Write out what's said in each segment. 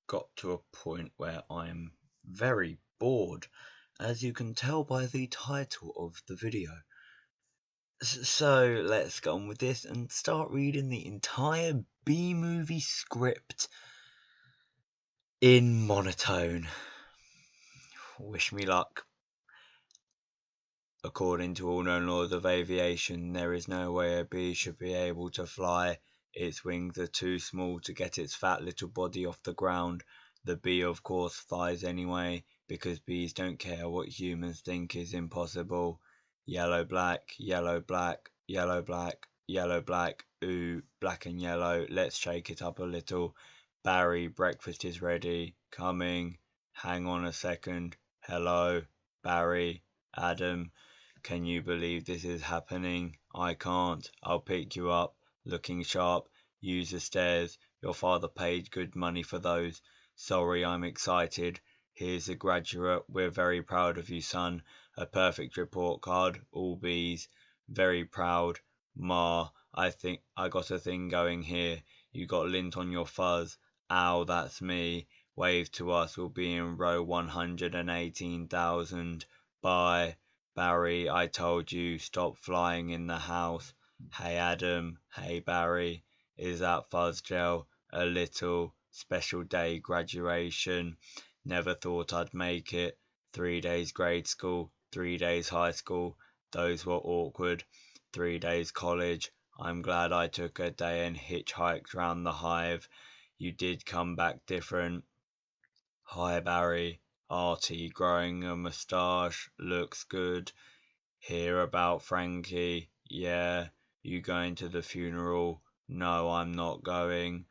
got to a point where I'm very bored, as you can tell by the title of the video. So let's get on with this and start reading the entire B-movie script in monotone. Wish me luck. According to all known laws of aviation, there is no way a bee should be able to fly. Its wings are too small to get its fat little body off the ground. The bee, of course, flies anyway, because bees don't care what humans think is impossible. Yellow, black, yellow, black, yellow, black, yellow, black, ooh, black and yellow, let's shake it up a little. Barry, breakfast is ready. Coming. Hang on a second. Hello, Barry, Adam. Can you believe this is happening? I can't. I'll pick you up. Looking sharp. Use the stairs. Your father paid good money for those. Sorry, I'm excited. Here's the graduate. We're very proud of you, son. A perfect report card. All B's. Very proud. Ma, I think I got a thing going here. You got lint on your fuzz. Ow, that's me. Wave to us. We'll be in row 118,000. Bye. Barry, I told you, stop flying in the house. Hey Adam, hey Barry, is that fuzz gel? A little. Special day graduation. Never thought I'd make it. 3 days grade school, 3 days high school. Those were awkward. 3 days college. I'm glad I took a day and hitchhiked round the hive. You did come back different. Hi Barry. Artie growing a moustache, looks good. Hear about Frankie? Yeah. You going to the funeral? No, I'm not going.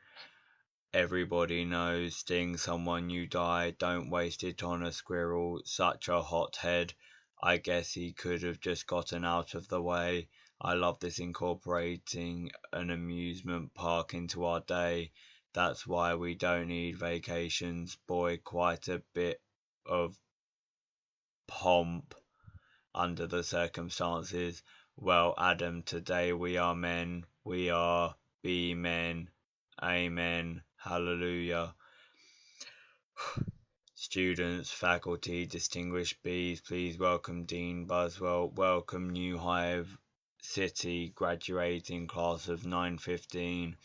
Everybody knows, sting someone you die, don't waste it on a squirrel, such a hothead. I guess he could have just gotten out of the way. I love this incorporating an amusement park into our day. That's why we don't need vacations, boy, quite a bit of pomp under the circumstances. Well, Adam, today we are men, we are be men. Amen. Hallelujah. Students, faculty, distinguished Bs, please welcome Dean Buswell. Welcome New Hive City graduating class of 915.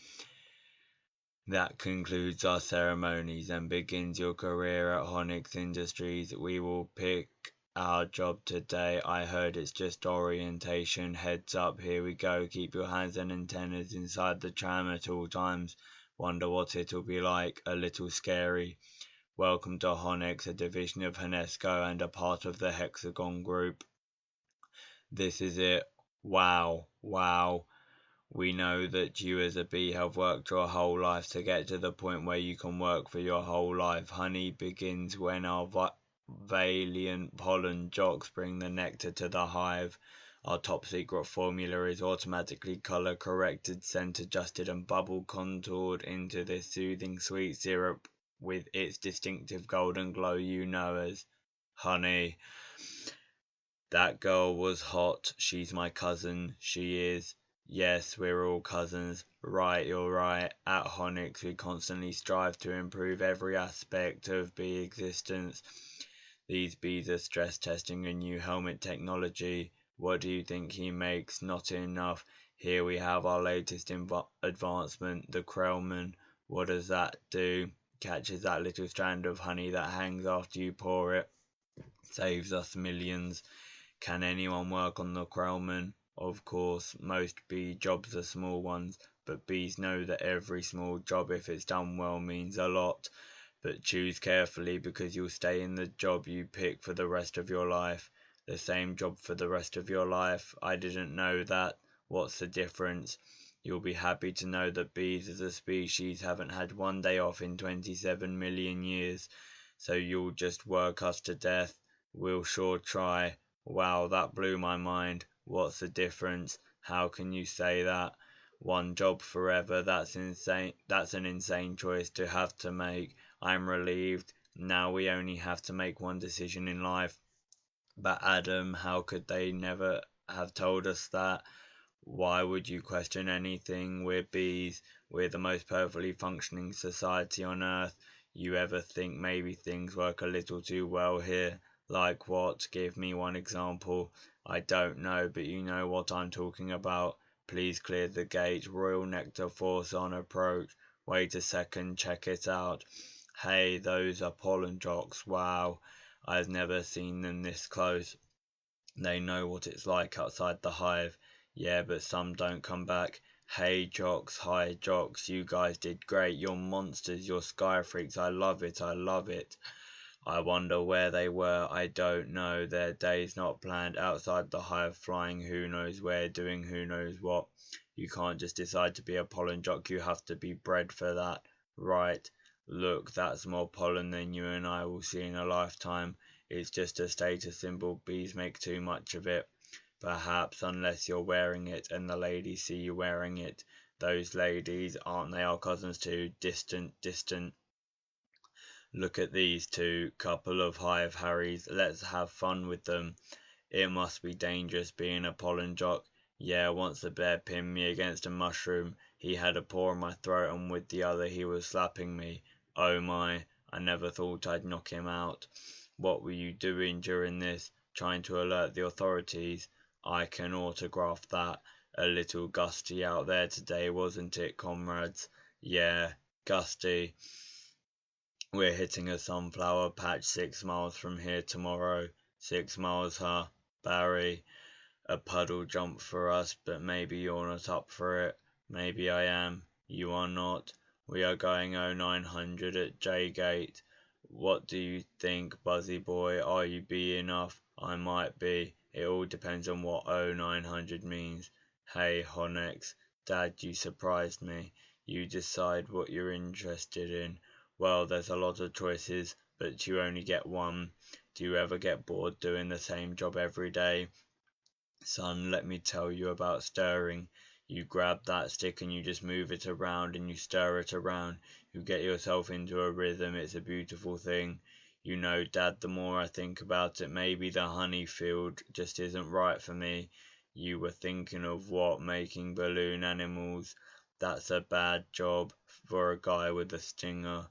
That concludes our ceremonies and begins your career at Honix Industries. We will pick our job today. I heard it's just orientation. Heads up, here we go. Keep your hands and antennas inside the tram at all times. Wonder what it'll be like. A little scary. Welcome to Honix, a division of Hanesco and a part of the Hexagon Group. This is it. Wow. Wow. We know that you as a bee have worked your whole life to get to the point where you can work for your whole life. Honey begins when our valiant pollen jocks bring the nectar to the hive. Our top secret formula is automatically color corrected, scent adjusted and bubble contoured into this soothing sweet syrup with its distinctive golden glow you know as honey. That girl was hot. She's my cousin. She is. Yes, we're all cousins. Right, you're right. At Honix, we constantly strive to improve every aspect of bee existence. These bees are stress testing a new helmet technology. What do you think he makes? Not enough. Here we have our latest advancement, the Krellman. What does that do? Catches that little strand of honey that hangs after you pour it. Saves us millions. Can anyone work on the Krellman? Of course, most bee jobs are small ones, but bees know that every small job, if it's done well, means a lot. But choose carefully, because you'll stay in the job you pick for the rest of your life. The same job for the rest of your life? I didn't know that. What's the difference? You'll be happy to know that bees as a species haven't had one day off in 27 million years. So you'll just work us to death? We'll sure try. Wow, that blew my mind. What's the difference? How can you say that? One job forever, that's insane. That's an insane choice to have to make. I'm relieved. Now we only have to make one decision in life. But Adam, how could they never have told us that? Why would you question anything? We're bees. We're the most perfectly functioning society on Earth. You ever think maybe things work a little too well here? Like what? Give me one example. I don't know, but you know what I'm talking about. Please clear the gate. Royal Nectar Force on approach. Wait a second, check it out. Hey, those are pollen jocks. Wow, I've never seen them this close. They know what it's like outside the hive. Yeah, but some don't come back. Hey jocks, hi jocks, you guys did great. You're monsters, you're sky freaks. I love it, I love it. I wonder where they were. I don't know. Their day's not planned outside the hive, flying who knows where, doing who knows what. You can't just decide to be a pollen jock. You have to be bred for that. Right. Look, that's more pollen than you and I will see in a lifetime. It's just a status symbol. Bees make too much of it. Perhaps, unless you're wearing it and the ladies see you wearing it. Those ladies, aren't they our cousins too? Distant, distant. Look at these two, couple of hive Harrys. Let's have fun with them. It must be dangerous being a pollen jock. Yeah, once the bear pinned me against a mushroom. He had a paw in my throat and with the other he was slapping me. Oh my, I never thought I'd knock him out. What were you doing during this? Trying to alert the authorities? I can autograph that. A little gusty out there today, wasn't it, comrades? Yeah, gusty. We're hitting a sunflower patch 6 miles from here tomorrow. 6 miles, huh? Barry, a puddle jump for us, but maybe you're not up for it. Maybe I am. You are not. We are going 0900 at J Gate. What do you think, Buzzy boy? Are you B enough? I might be. It all depends on what 0900 means. Hey, Honex. Dad, you surprised me. You decide what you're interested in. Well, there's a lot of choices, but you only get one. Do you ever get bored doing the same job every day? Son, let me tell you about stirring. You grab that stick and you just move it around and you stir it around. You get yourself into a rhythm. It's a beautiful thing. You know, Dad, the more I think about it, maybe the honey field just isn't right for me. You were thinking of what? Making balloon animals? That's a bad job for a guy with a stinger.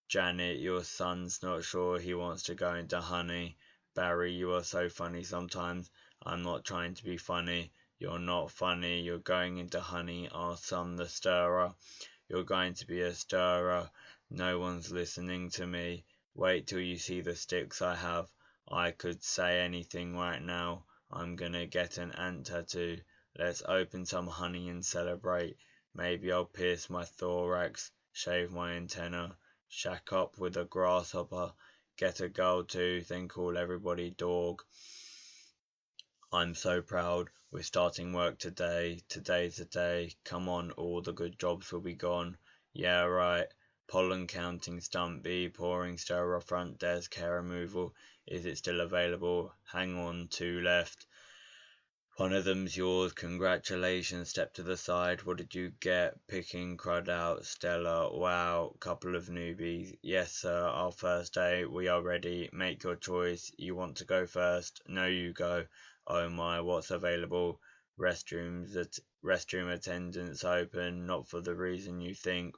Janet, your son's not sure he wants to go into honey. Barry, you are so funny sometimes. I'm not trying to be funny. You're not funny. You're going into honey. Our son the stirrer. You're going to be a stirrer. No one's listening to me. Wait till you see the sticks I have. I could say anything right now. I'm gonna get an ant tattoo. Let's open some honey and celebrate. Maybe I'll pierce my thorax, shave my antenna, shack up with a grasshopper, get a girl too, then call everybody dog. I'm so proud. We're starting work today. Today's the day. Come on, all the good jobs will be gone. Yeah, right. Pollen counting, stump bee, pouring, stirrer, front desk, hair removal. Is it still available? Hang on, two left. One of them's yours. Congratulations. Step to the side. What did you get? Picking crud out. Stella. Wow. Couple of newbies. Yes, sir. Our first day. We are ready. Make your choice. You want to go first? No, you go. Oh my, what's available? Restroom attendants open. Not for the reason you think.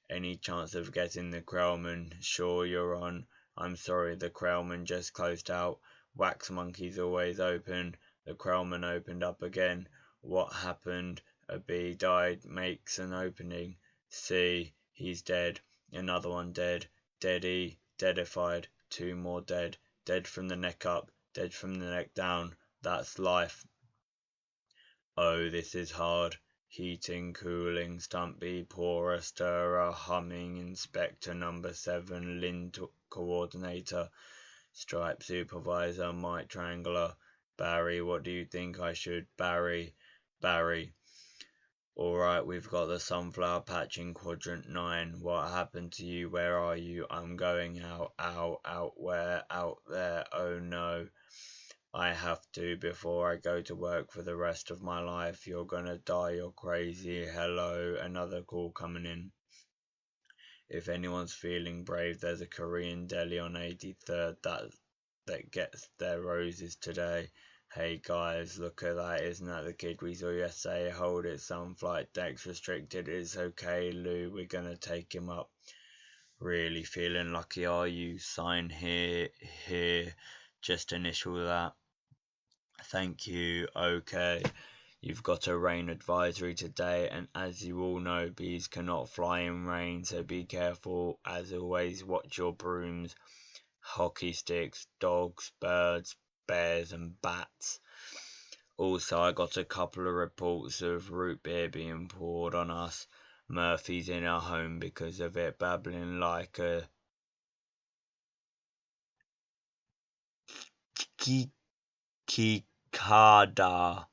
Any chance of getting the Krellman? Sure, you're on. I'm sorry, the Krellman just closed out. Wax monkeys always open. The Krellman opened up again. What happened? A bee died. Makes an opening. See, he's dead. Another one dead. Deady. Deadified. Two more dead. Dead from the neck up. Dead from the neck down. That's life. Oh, this is hard. Heating, cooling, stumpy, pourer, stirrer, humming, inspector number 7, lint coordinator, stripe supervisor, mite triangler. Barry, what do you think I should? Barry. Alright, we've got the sunflower patch in quadrant 9. What happened to you? Where are you? I'm going out. Out where? Out there. Oh no. I have to before I go to work for the rest of my life. You're gonna die, you're crazy. Hello, another call coming in. If anyone's feeling brave, there's a Korean deli on 83rd that gets their roses today. Hey guys, look at that. Isn't that the kid we saw yesterday? Hold it, some flight decks restricted. It's okay, Lou. We're gonna take him up. Really feeling lucky, are you? Sign here, here, just initial that. Thank you. Okay. You've got a rain advisory today, and as you all know, bees cannot fly in rain, so be careful. As always, watch your brooms, hockey sticks, dogs, birds, bears, and bats. Also, I got a couple of reports of root beer being poured on us. Murphy's in our home because of it, babbling like a cicada.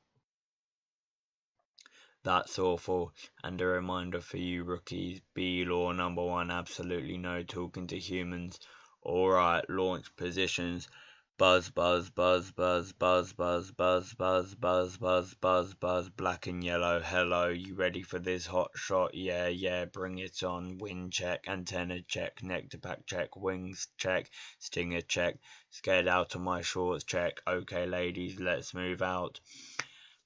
That's awful. And a reminder for you rookies, B law number one, absolutely no talking to humans. Alright, launch positions. Buzz, buzz, buzz, buzz, buzz, buzz, buzz, buzz, buzz, buzz, buzz, buzz, black and yellow. Hello, you ready for this hot shot? Yeah, yeah, bring it on. Wind check, antenna check, nectar pack check, wings check, stinger check, scared out of my shorts check. Okay, ladies, let's move out.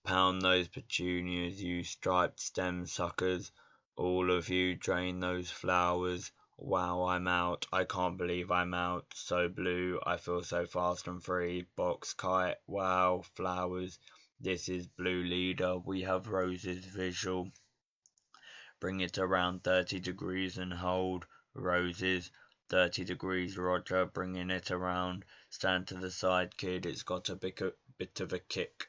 Pound those petunias, you striped stem suckers. All of you, drain those flowers. Wow, I'm out. I can't believe I'm out. So blue, I feel so fast and free. Box kite, wow, flowers. This is blue leader. We have roses visual. Bring it around 30 degrees and hold. Roses. 30 degrees, Roger. Bringing it around. Stand to the side, kid. It's got a bit of a kick.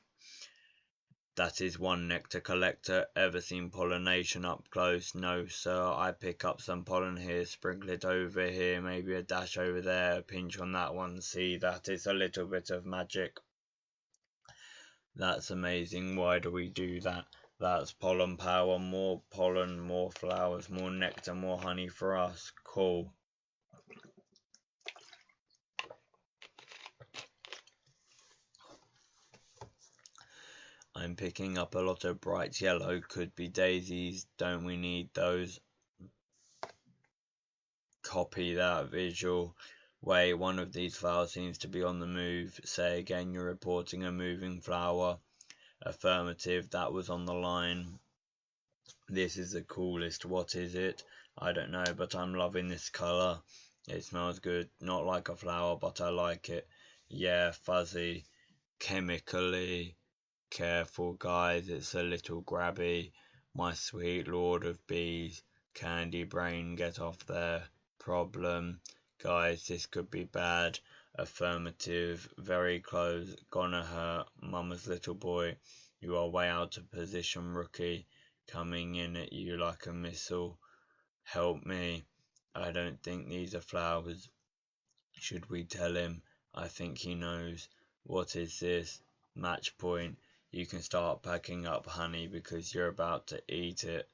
That is one nectar collector. Ever seen pollination up close? No, sir. I pick up some pollen here, sprinkle it over here, maybe a dash over there, a pinch on that one. See, that is a little bit of magic. That's amazing. Why do we do that? That's pollen power. More pollen, more flowers, more nectar, more honey for us. Cool. I'm picking up a lot of bright yellow. Could be daisies. Don't we need those? Copy that visual. Wait, one of these flowers seems to be on the move. Say again, you're reporting a moving flower. Affirmative, that was on the line. This is the coolest. What is it? I don't know, but I'm loving this colour. It smells good. Not like a flower, but I like it. Yeah, fuzzy. Chemically. Careful, guys, it's a little grabby. My sweet lord of bees. Candy brain, get off there. Problem. Guys, this could be bad. Affirmative. Very close. Gonna hurt. Mama's little boy. You are way out of position, rookie. Coming in at you like a missile. Help me. I don't think these are flowers. Should we tell him? I think he knows. What is this? Match point. You can start packing up honey because you're about to eat it.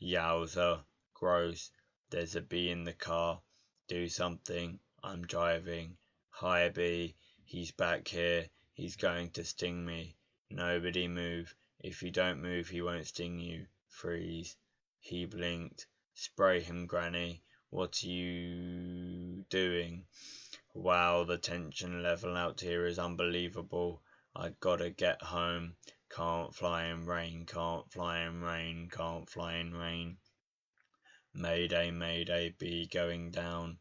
Yowza. Gross. There's a bee in the car. Do something. I'm driving. Hi, bee. He's back here. He's going to sting me. Nobody move. If you don't move, he won't sting you. Freeze. He blinked. Spray him, Granny. What are you doing? Wow, the tension level out here is unbelievable. I gotta get home. Can't fly in rain, can't fly in rain, can't fly in rain. Mayday, mayday, bee going down.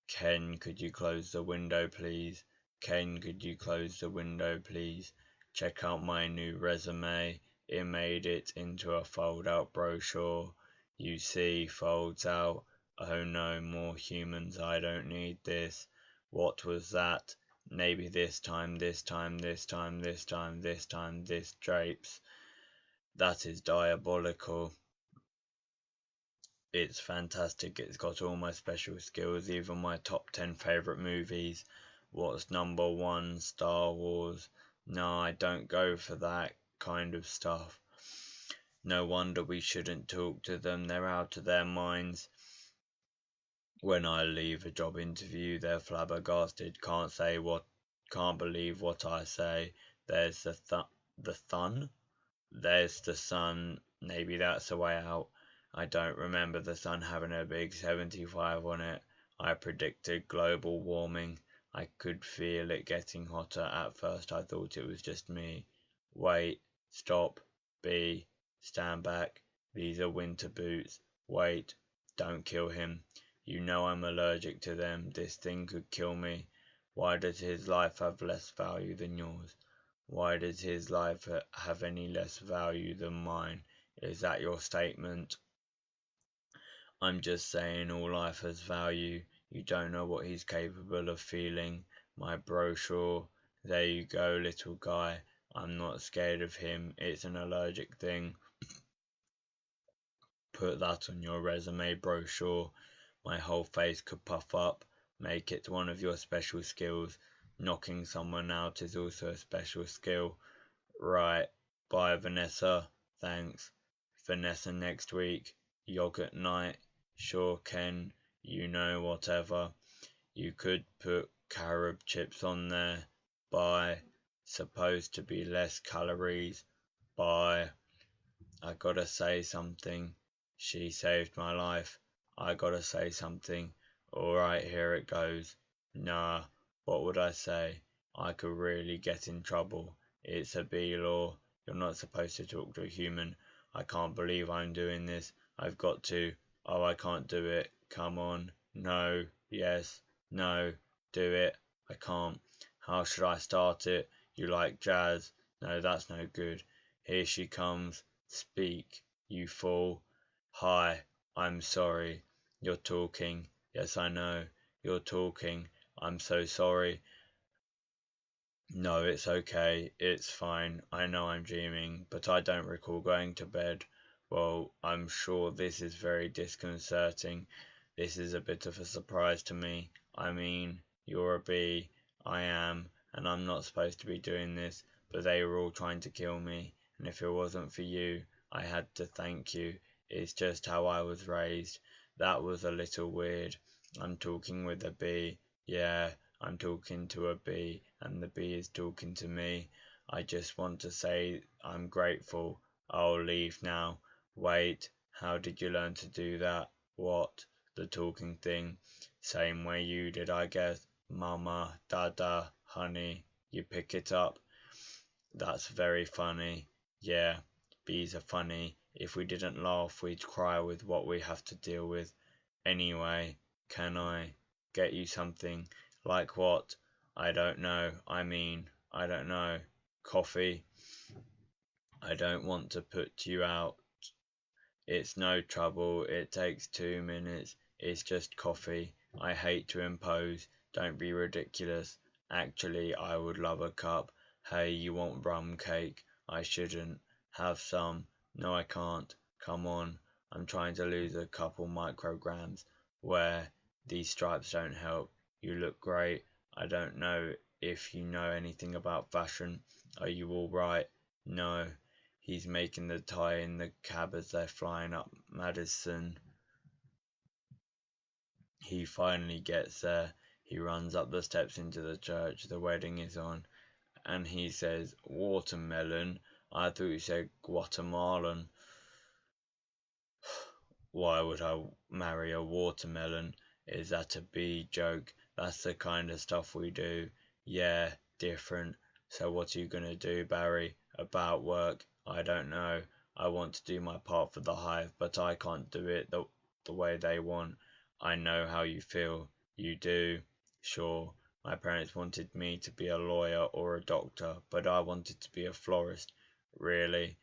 Ken, could you close the window, please? Ken, could you close the window, please? Check out my new resume. It made it into a fold-out brochure. You see, folds out. Oh no, more humans. I don't need this. What was that? Maybe this time, this time, this time, this time, this time, this drapes. That is diabolical. It's fantastic. It's got all my special skills, even my top 10 favourite movies. What's number one? Star Wars. No, I don't go for that kind of stuff. No wonder we shouldn't talk to them. They're out of their minds. When I leave a job interview, they're flabbergasted. Can't believe what I say. There's the thun. There's the sun. Maybe that's the way out. I don't remember the sun having a big 75 on it. I predicted global warming. I could feel it getting hotter. At first I thought it was just me. Wait, stop, stand back. These are winter boots. Wait, don't kill him. You know I'm allergic to them. This thing could kill me. Why does his life have less value than yours? Why does his life have any less value than mine? Is that your statement? I'm just saying all life has value. You don't know what he's capable of feeling. My brochure. There you go, little guy. I'm not scared of him. It's an allergic thing. Put that on your resume brochure. My whole face could puff up. Make it one of your special skills. Knocking someone out is also a special skill. Right. Bye, Vanessa. Thanks. Vanessa next week. Yogurt night. Sure, Ken. You know, whatever. You could put carob chips on there. Bye. Supposed to be less calories. Bye. I gotta say something. She saved my life. I gotta say something. Alright, here it goes. Nah, what would I say? I could really get in trouble. It's a bee law. You're not supposed to talk to a human. I can't believe I'm doing this. I've got to. Oh, I can't do it. Come on. No. Yes. No. Do it. I can't. How should I start it? You like jazz? No, that's no good. Here she comes. Speak, you fool. Hi, I'm sorry. You're talking. Yes, I know. You're talking. I'm so sorry. No, it's okay. It's fine. I know I'm dreaming, but I don't recall going to bed. Well, I'm sure this is very disconcerting. This is a bit of a surprise to me. I mean, you're a bee. I am, and I'm not supposed to be doing this, but they were all trying to kill me, and if it wasn't for you, I had to thank you. It's just how I was raised. That was a little weird. I'm talking with a bee. Yeah, I'm talking to a bee, and the bee is talking to me. I just want to say I'm grateful. I'll leave now. Wait, how did you learn to do that? What? The talking thing? Same way you did, I guess. Mama, Dada, honey, you pick it up. That's very funny. Yeah, bees are funny. If we didn't laugh, we'd cry with what we have to deal with. Anyway, can I get you something? Like what? I don't know. I don't know. Coffee? I don't want to put you out. It's no trouble. It takes 2 minutes. It's just coffee. I hate to impose. Don't be ridiculous. Actually, I would love a cup. Hey, you want rum cake? I shouldn't. Have some. No, I can't. Come on. I'm trying to lose a couple micrograms. Where? These stripes don't help. You look great. I don't know if you know anything about fashion. Are you all right? No. He's making the tie in the cab as they're flying up Madison. He finally gets there. He runs up the steps into the church the wedding is on, and he says, "Watermelon? I thought you said Guatemalan." Why would I marry a watermelon? Is that a bee joke? That's the kind of stuff we do. Yeah, different. So what are you gonna do, Barry? About work? I don't know. I want to do my part for the hive, but I can't do it the way they want. I know how you feel. You do. Sure. My parents wanted me to be a lawyer or a doctor, but I wanted to be a florist. Really?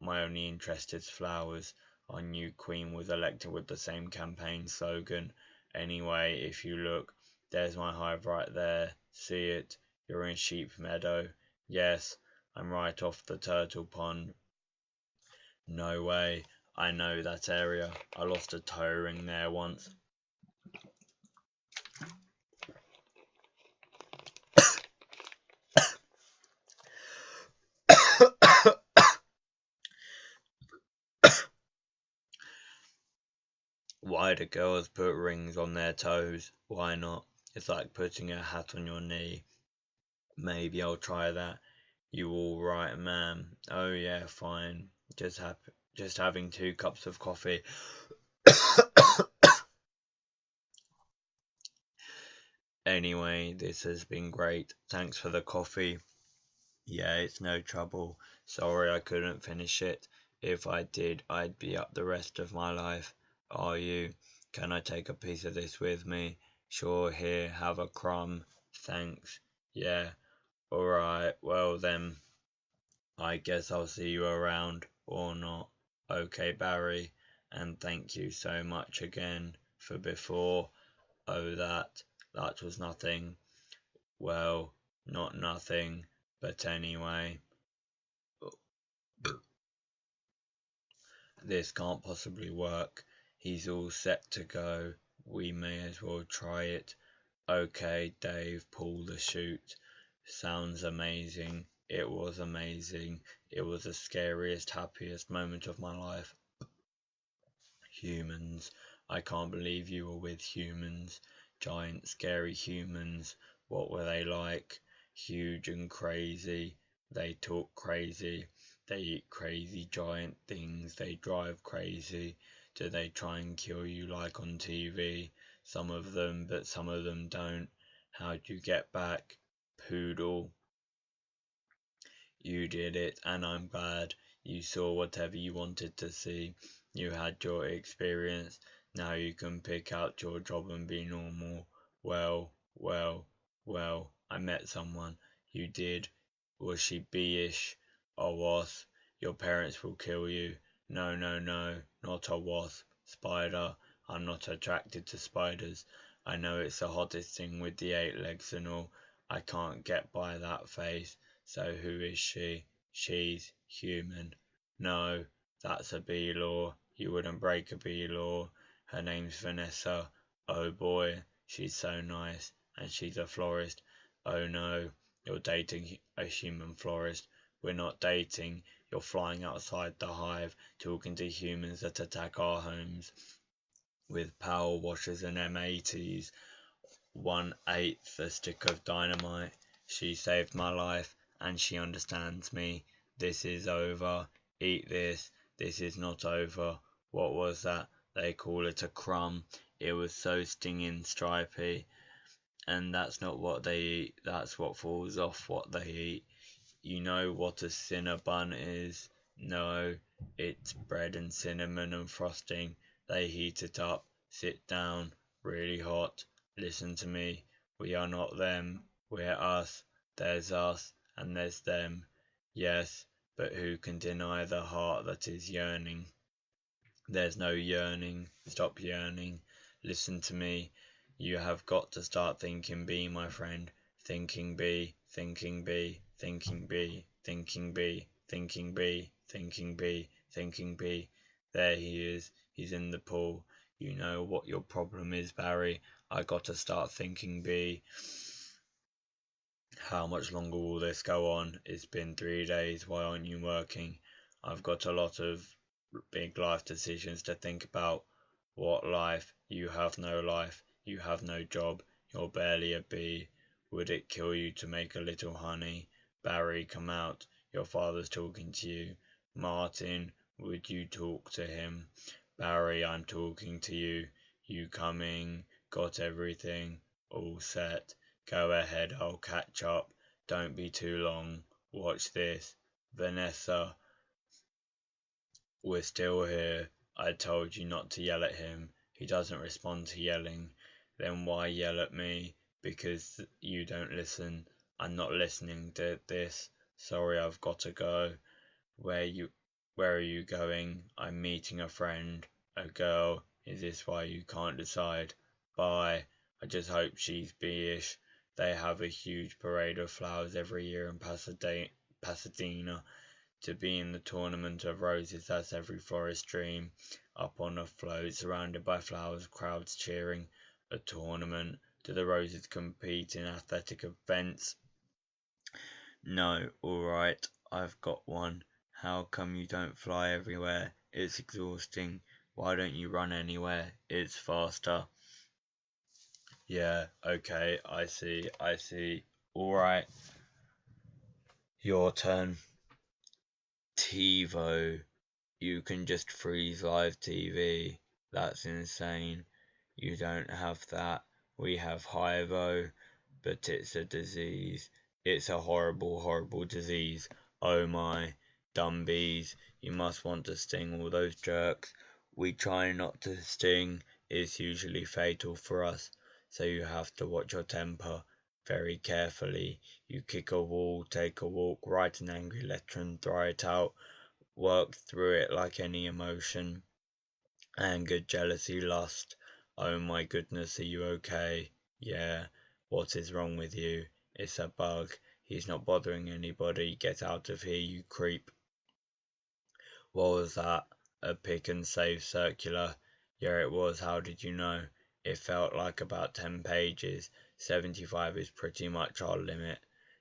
My only interest is flowers. Our new queen was elected with the same campaign slogan. Anyway, if you look, there's my hive right there. See it? You're in Sheep Meadow. Yes, I'm right off the turtle pond. No way. I know that area. I lost a toe ring there once. Why do girls put rings on their toes? Why not? It's like putting a hat on your knee. Maybe I'll try that. You all right, ma'am? Oh yeah, fine. Just having 2 cups of coffee. Anyway, this has been great. Thanks for the coffee. Yeah, it's no trouble. Sorry I couldn't finish it. If I did, I'd be up the rest of my life. Are you? Can I take a piece of this with me? Sure, here, have a crumb. Thanks. Yeah, alright, well then, I guess I'll see you around, or not. Okay, Barry, and thank you so much again for before. Oh, that was nothing. Well, not nothing, but anyway. This can't possibly work. He's all set to go. We may as well try it. Okay, Dave, pull the chute. Sounds amazing. It was amazing. It was the scariest, happiest moment of my life. Humans. I can't believe you were with humans. Giant, scary humans. What were they like? Huge and crazy. They talk crazy. They eat crazy giant things. They drive crazy. Do they try and kill you like on TV? Some of them, but some of them don't. How'd you get back? Poodle. You did it, and I'm glad. You saw whatever you wanted to see. You had your experience. Now you can pick out your job and be normal. Well, I met someone. You did. Was she bee-ish? A wasp? Your parents will kill you. No, not a wasp. Spider. I'm not attracted to spiders. I know it's the hottest thing with the 8 legs and all. I can't get by that face. So who is she? She's human. No, that's a bee law. You wouldn't break a bee law. Her name's Vanessa. Oh boy, she's so nice. And she's a florist. Oh no, you're dating a human florist. We're not dating. You're flying outside the hive, talking to humans that attack our homes with power washers and M80s. 1/8 a stick of dynamite. She saved my life, and she understands me. This is over. Eat this. This is not over. What was that? They call it a crumb. It was so stinging stripy. And that's not what they eat. That's what falls off what they eat. You know what a cinnabon is? No, it's bread and cinnamon and frosting. They heat it up. Sit down. Really hot. Listen to me. We are not them. We're us. There's us, and there's them. Yes, but who can deny the heart that is yearning? There's no yearning. Stop yearning. Listen to me. You have got to start thinking B, my friend. Thinking B, thinking B, thinking B, thinking B, thinking B, thinking B, thinking B. There he is. He's in the pool. You know what your problem is, Barry. I got to start thinking B. How much longer will this go on? It's been 3 days. Why aren't you working? I've got a lot of big life decisions to think about. What life? You have no life. You have no job. You're barely a bee. Would it kill you to make a little honey? Barry, come out. Your father's talking to you. Martin, would you talk to him? Barry, I'm talking to you. You coming? Got everything? All set. Go ahead, I'll catch up. Don't be too long. Watch this. Vanessa, we're still here. I told you not to yell at him. He doesn't respond to yelling. Then why yell at me? Because you don't listen. I'm not listening to this. Sorry, I've got to go. Where are you going? I'm meeting a friend. A girl. Is this why you can't decide? Bye. I just hope she's bee-ish. They have a huge parade of flowers every year in Pasadena. To be in the tournament of roses, that's every florist's dream. Up on a float, surrounded by flowers, crowds cheering. A tournament. Do the roses compete in athletic events? No, alright, I've got one. How come you don't fly everywhere? It's exhausting. Why don't you run anywhere? It's faster. Yeah, okay, I see. Alright, your turn. TiVo. You can just freeze live TV. That's insane. You don't have that. We have Hivo, but it's a disease. It's a horrible, horrible disease. Oh my, dumb bees. You must want to sting all those jerks. We try not to sting. is usually fatal for us, so you have to watch your temper very carefully. You kick a wall, take a walk, write an angry letter and throw it out, work through it like any emotion. Anger, jealousy, lust. Oh my goodness, are you okay? Yeah. What is wrong with you? It's a bug. He's not bothering anybody. Get out of here, you creep. What was that? A pick and save circular? Yeah, it was. How did you know? It felt like about 10 pages. 75 is pretty much our limit.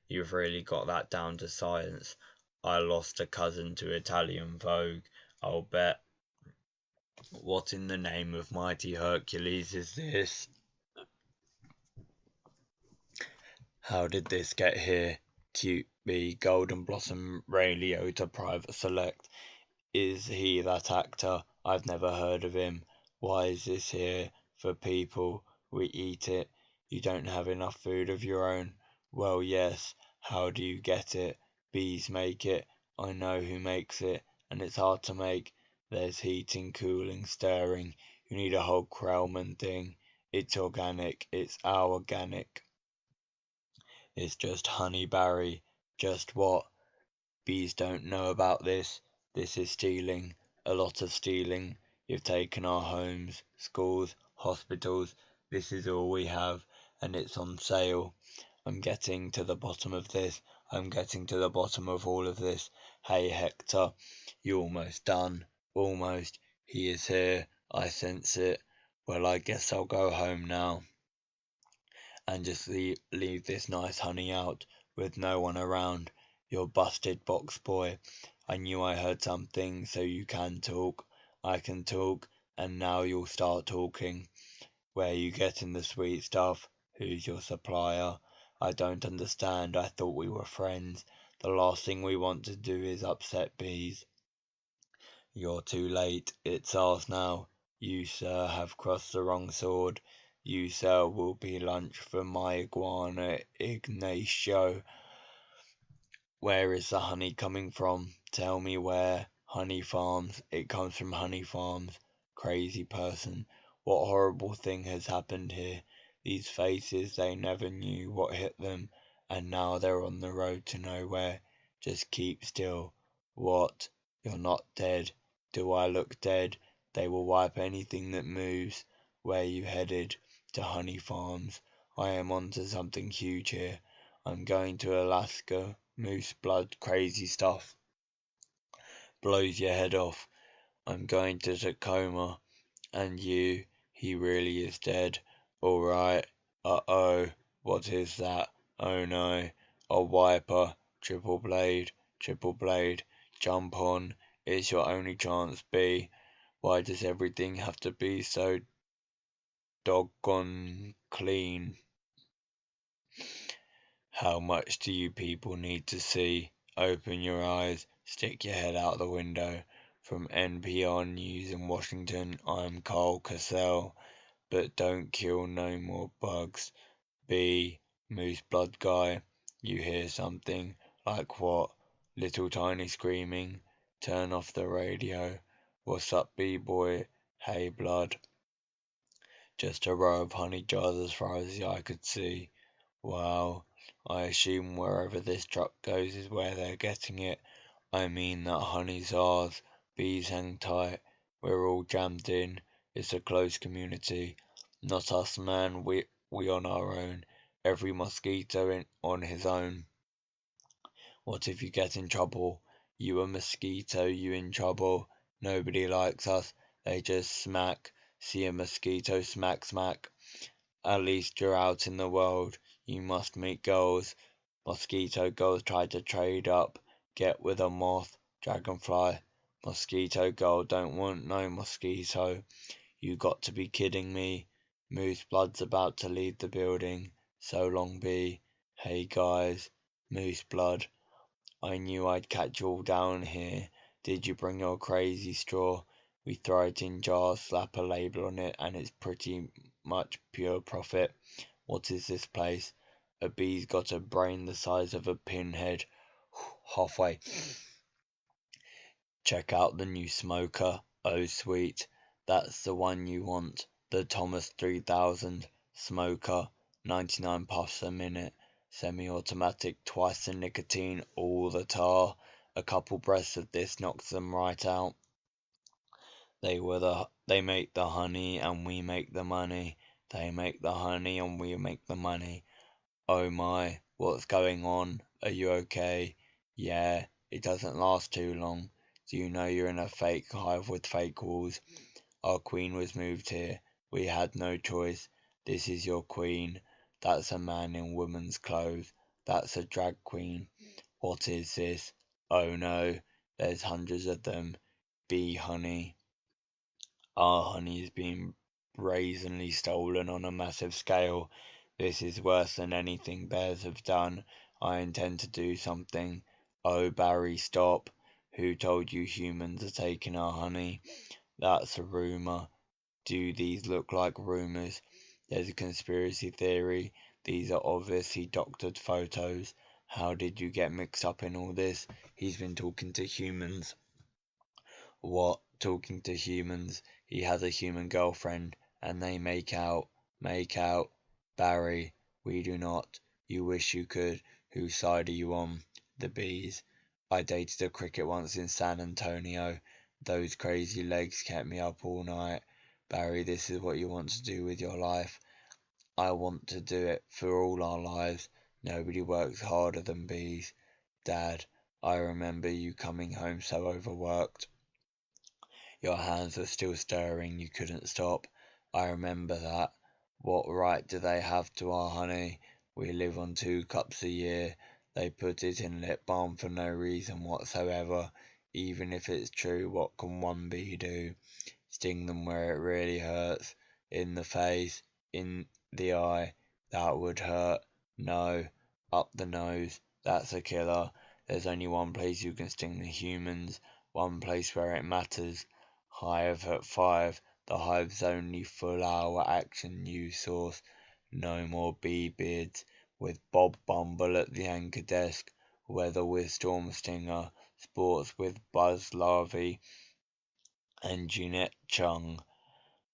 You've really got that down to science. I lost a cousin to Italian Vogue, I'll bet. What in the name of mighty Hercules is this? How did this get here? Cute B, Golden Blossom Ray Liotta Private Select. Is he that actor? I've never heard of him. Why is this here? For people. We eat it. You don't have enough food of your own. Well, yes. How do you get it? Bees make it. I know who makes it, and it's hard to make. There's heating, cooling, stirring. You need a whole Krellman thing. It's organic. It's our organic. It's just honey berry. Just what? Bees don't know about this. This is stealing. A lot of stealing. You've taken our homes, schools, hospitals. This is all we have, and it's on sale. I'm getting to the bottom of this. I'm getting to the bottom of all of this. Hey, Hector, you almost done. Almost. He is here. I sense it. Well, I guess I'll go home now and just leave this nice honey out with no one around. You're busted, box boy. I knew I heard something, so you can talk. I can talk, and now you'll start talking. Where you getting the sweet stuff? Who's your supplier? I don't understand. I thought we were friends. The last thing we want to do is upset bees. You're too late. It's ours now. You, sir, have crossed the wrong sword. You, sir, will be lunch for my iguana Ignacio. Where is the honey coming from? Tell me where. Honey farms. It comes from honey farms. Crazy person. What horrible thing has happened here? These faces, they never knew what hit them, and now they're on the road to nowhere. Just keep still. What? You're not dead. Do I look dead? They will wipe anything that moves. Where you headed? To honey farms. I am onto something huge here. I'm going to Alaska. Moose blood, crazy stuff. Blows your head off. I'm going to Tacoma. And you, he really is dead. Alright. Uh-oh. What is that? Oh no. A wiper. Triple blade. Triple blade. Jump on. It's your only chance, B. Why does everything have to be so doggone clean? How much do you people need to see? Open your eyes, stick your head out the window. From NPR News in Washington, I'm Carl Cassell. But don't kill no more bugs. B. Moose Blood Guy. You hear something? Like what? Little tiny screaming. Turn off the radio. What's up, B-boy? Hey, blood. Just a row of honey jars as far as the eye could see. Wow. I assume wherever this truck goes is where they're getting it. I mean that honey's ours. Bees hang tight. We're all jammed in. It's a close community. Not us, man. We on our own. Every mosquito on his own. What if you get in trouble? You a mosquito, you in trouble. Nobody likes us. They just smack. See a mosquito smack smack. At least you're out in the world. You must meet girls. Mosquito girls try to trade up. Get with a moth. Dragonfly. Mosquito girl don't want no mosquito. You got to be kidding me. Moose Blood's about to leave the building. So long, B. Hey guys. Moose Blood. I knew I'd catch you all down here. Did you bring your crazy straw? We throw it in jars, slap a label on it, and it's pretty much pure profit. What is this place? A bee's got a brain the size of a pinhead. Halfway. Check out the new smoker. Oh, sweet. That's the one you want. The Thomas 3000 smoker, 99 puffs a minute, semi-automatic, twice the nicotine, all the tar. A couple breaths of this knocks them right out. They make the honey and we make the money. They make the honey and we make the money. Oh my, what's going on? Are you okay? Yeah, it doesn't last too long. Do you know you're in a fake hive with fake walls? Our queen was moved here. We had no choice. This is your queen. That's a man in woman's clothes. That's a drag queen. What is this? Oh no, there's hundreds of them. Bee honey. Our honey is being brazenly stolen on a massive scale. This is worse than anything bears have done. I intend to do something. Oh, Barry, stop. Who told you humans are taking our honey? That's a rumor. Do these look like rumors? There's a conspiracy theory. These are obviously doctored photos. How did you get mixed up in all this? He's been talking to humans. What? Talking to humans? He has a human girlfriend, and they make out. Make out. Barry, we do not. You wish you could. Whose side are you on? The bees. I dated a cricket once in San Antonio. Those crazy legs kept me up all night. Barry, this is what you want to do with your life. I want to do it for all our lives. Nobody works harder than bees. Dad, I remember you coming home so overworked. Your hands were still stirring, you couldn't stop. I remember that. What right do they have to our honey? We live on 2 cups a year. They put it in lip balm for no reason whatsoever. Even if it's true, what can one bee do? Sting them where it really hurts. In the face, in the eye. That would hurt. No. Up the nose. That's a killer. There's only one place you can sting the humans. One place where it matters. Hive at 5. The hive's only full-hour action news source. No more bee beards. With Bob Bumble at the anchor desk. Weather with Storm Stinger. Sports with Buzz Larvae and Jeanette Chung.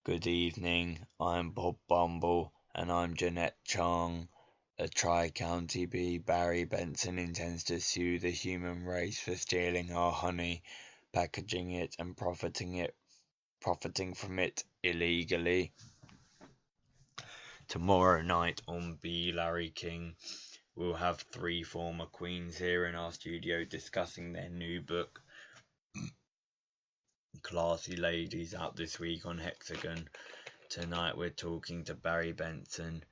Good evening. I'm Bob Bumble and I'm Jeanette Chung. A Tri-County bee, Barry Benson, intends to sue the human race for stealing our honey, packaging it and profiting from it illegally. Tomorrow night on Bee Larry King, we'll have 3 former queens here in our studio discussing their new book, Classy Ladies, out this week on Hexagon. Tonight we're talking to Barry Benson.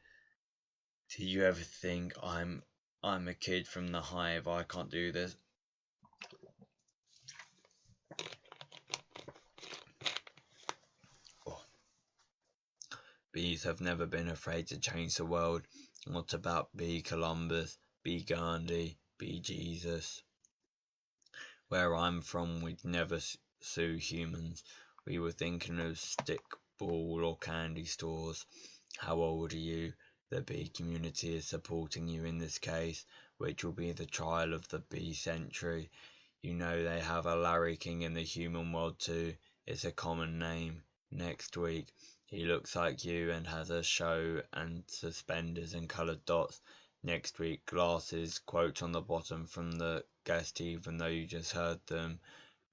Do you ever think I'm a kid from the hive, I can't do this? Oh. Bees have never been afraid to change the world. What about Bee Columbus, Bee Gandhi, Bee Jesus? Where I'm from, we'd never sue humans. We were thinking of stick, ball or candy stores. How old are you? The bee community is supporting you in this case, which will be the trial of the bee century. You know they have a Larry King in the human world too. It's a common name. Next week, he looks like you and has a show and suspenders and coloured dots. Next week, glasses, quotes on the bottom from the guest even though you just heard them.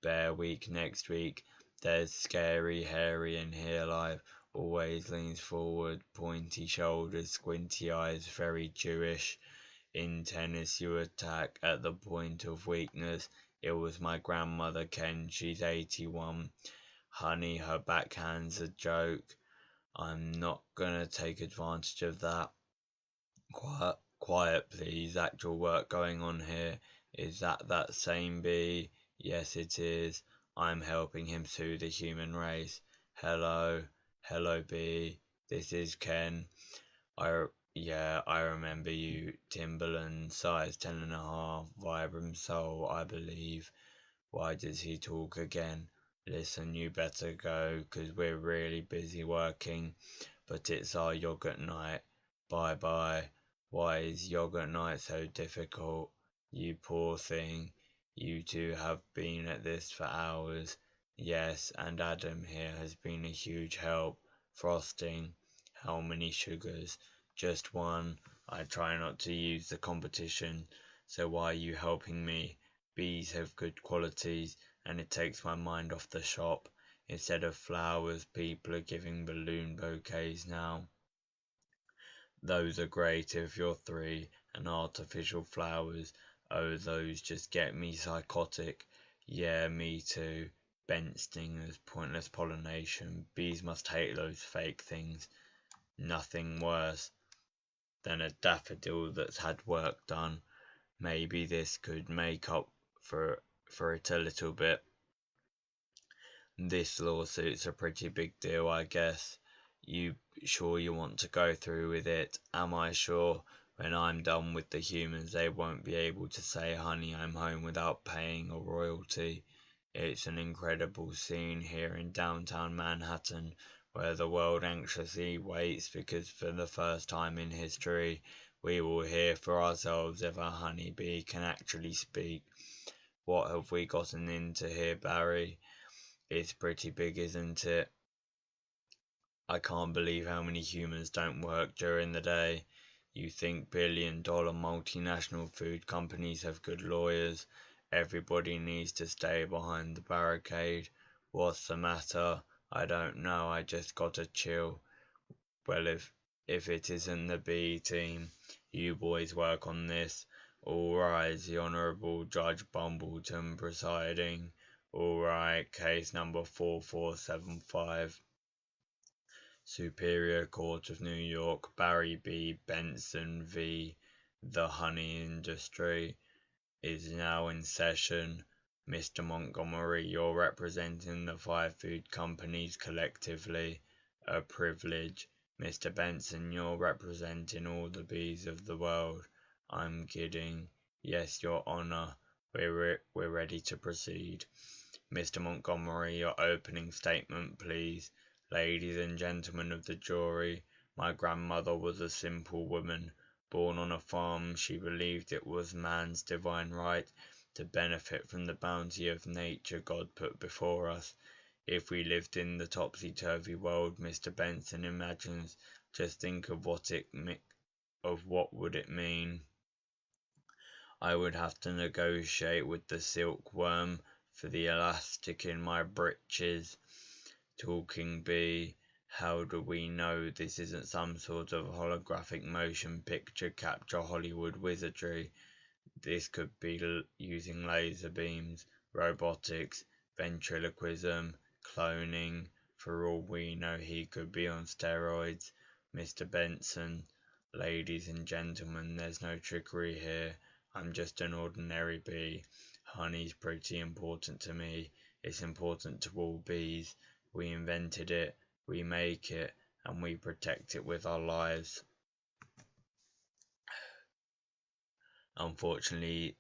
Bear week next week. There's scary, hairy and here live. Always leans forward, pointy shoulders, squinty eyes, very Jewish. In tennis you attack at the point of weakness. It was my grandmother Ken, she's 81. Honey, her backhand's a joke. I'm not gonna take advantage of that. Quiet please, actual work going on here. Is that same bee? Yes it is. I'm helping him sue the human race. Hello bee. This is Ken. I remember you. Timberland, size 10.5, Vibram Soul, I believe. Why does he talk again? Listen, you better go, 'cause we're really busy working. But it's our yogurt night. Bye bye. Why is yogurt night so difficult? You poor thing. You two have been at this for hours. Yes, and Adam here has been a huge help. Frosting. How many sugars? Just one. I try not to use the competition, so why are you helping me? Bees have good qualities, and it takes my mind off the shop. Instead of flowers, people are giving balloon bouquets now. Those are great if you're three, and artificial flowers. Oh, those just get me psychotic. Yeah, me too. Bent stingers, pointless pollination. Bees must hate those fake things. Nothing worse than a daffodil that's had work done. Maybe this could make up for it a little bit. This lawsuit's a pretty big deal, I guess. You sure you want to go through with it? Am I sure? When I'm done with the humans, they won't be able to say, honey, I'm home without paying a royalty. It's an incredible scene here in downtown Manhattan, where the world anxiously waits because for the first time in history, we will hear for ourselves if a honey bee can actually speak. What have we gotten into here, Barry? It's pretty big, isn't it? I can't believe how many humans don't work during the day. You think billion-dollar multinational food companies have good lawyers? Everybody needs to stay behind the barricade. What's the matter? I don't know, I just got a chill. Well, if it isn't the B team, you boys work on this. All rise, the Honourable Judge Bumbleton presiding. All right, case number 4475. Superior Court of New York, Barry B. Benson v. The Honey Industry is now in session. Mr. Montgomery, you're representing the five food companies collectively. A privilege. Mr. Benson, you're representing all the bees of the world. I'm kidding. Yes, Your Honor. We're ready to proceed. Mr. Montgomery, your opening statement, please. Ladies and gentlemen of the jury, my grandmother was a simple woman. Born on a farm, she believed it was man's divine right to benefit from the bounty of nature God put before us. If we lived in the topsy-turvy world Mr. Benson imagines, just think of what would it mean. I would have to negotiate with the silkworm for the elastic in my breeches. Talking bee, how do we know this isn't some sort of holographic motion picture capture Hollywood wizardry? This could be using laser beams, robotics, ventriloquism, cloning. For all we know, he could be on steroids. Mr. Benson, ladies and gentlemen, there's no trickery here. I'm just an ordinary bee. Honey's pretty important to me. It's important to all bees. We invented it, we make it, and we protect it with our lives. Unfortunately,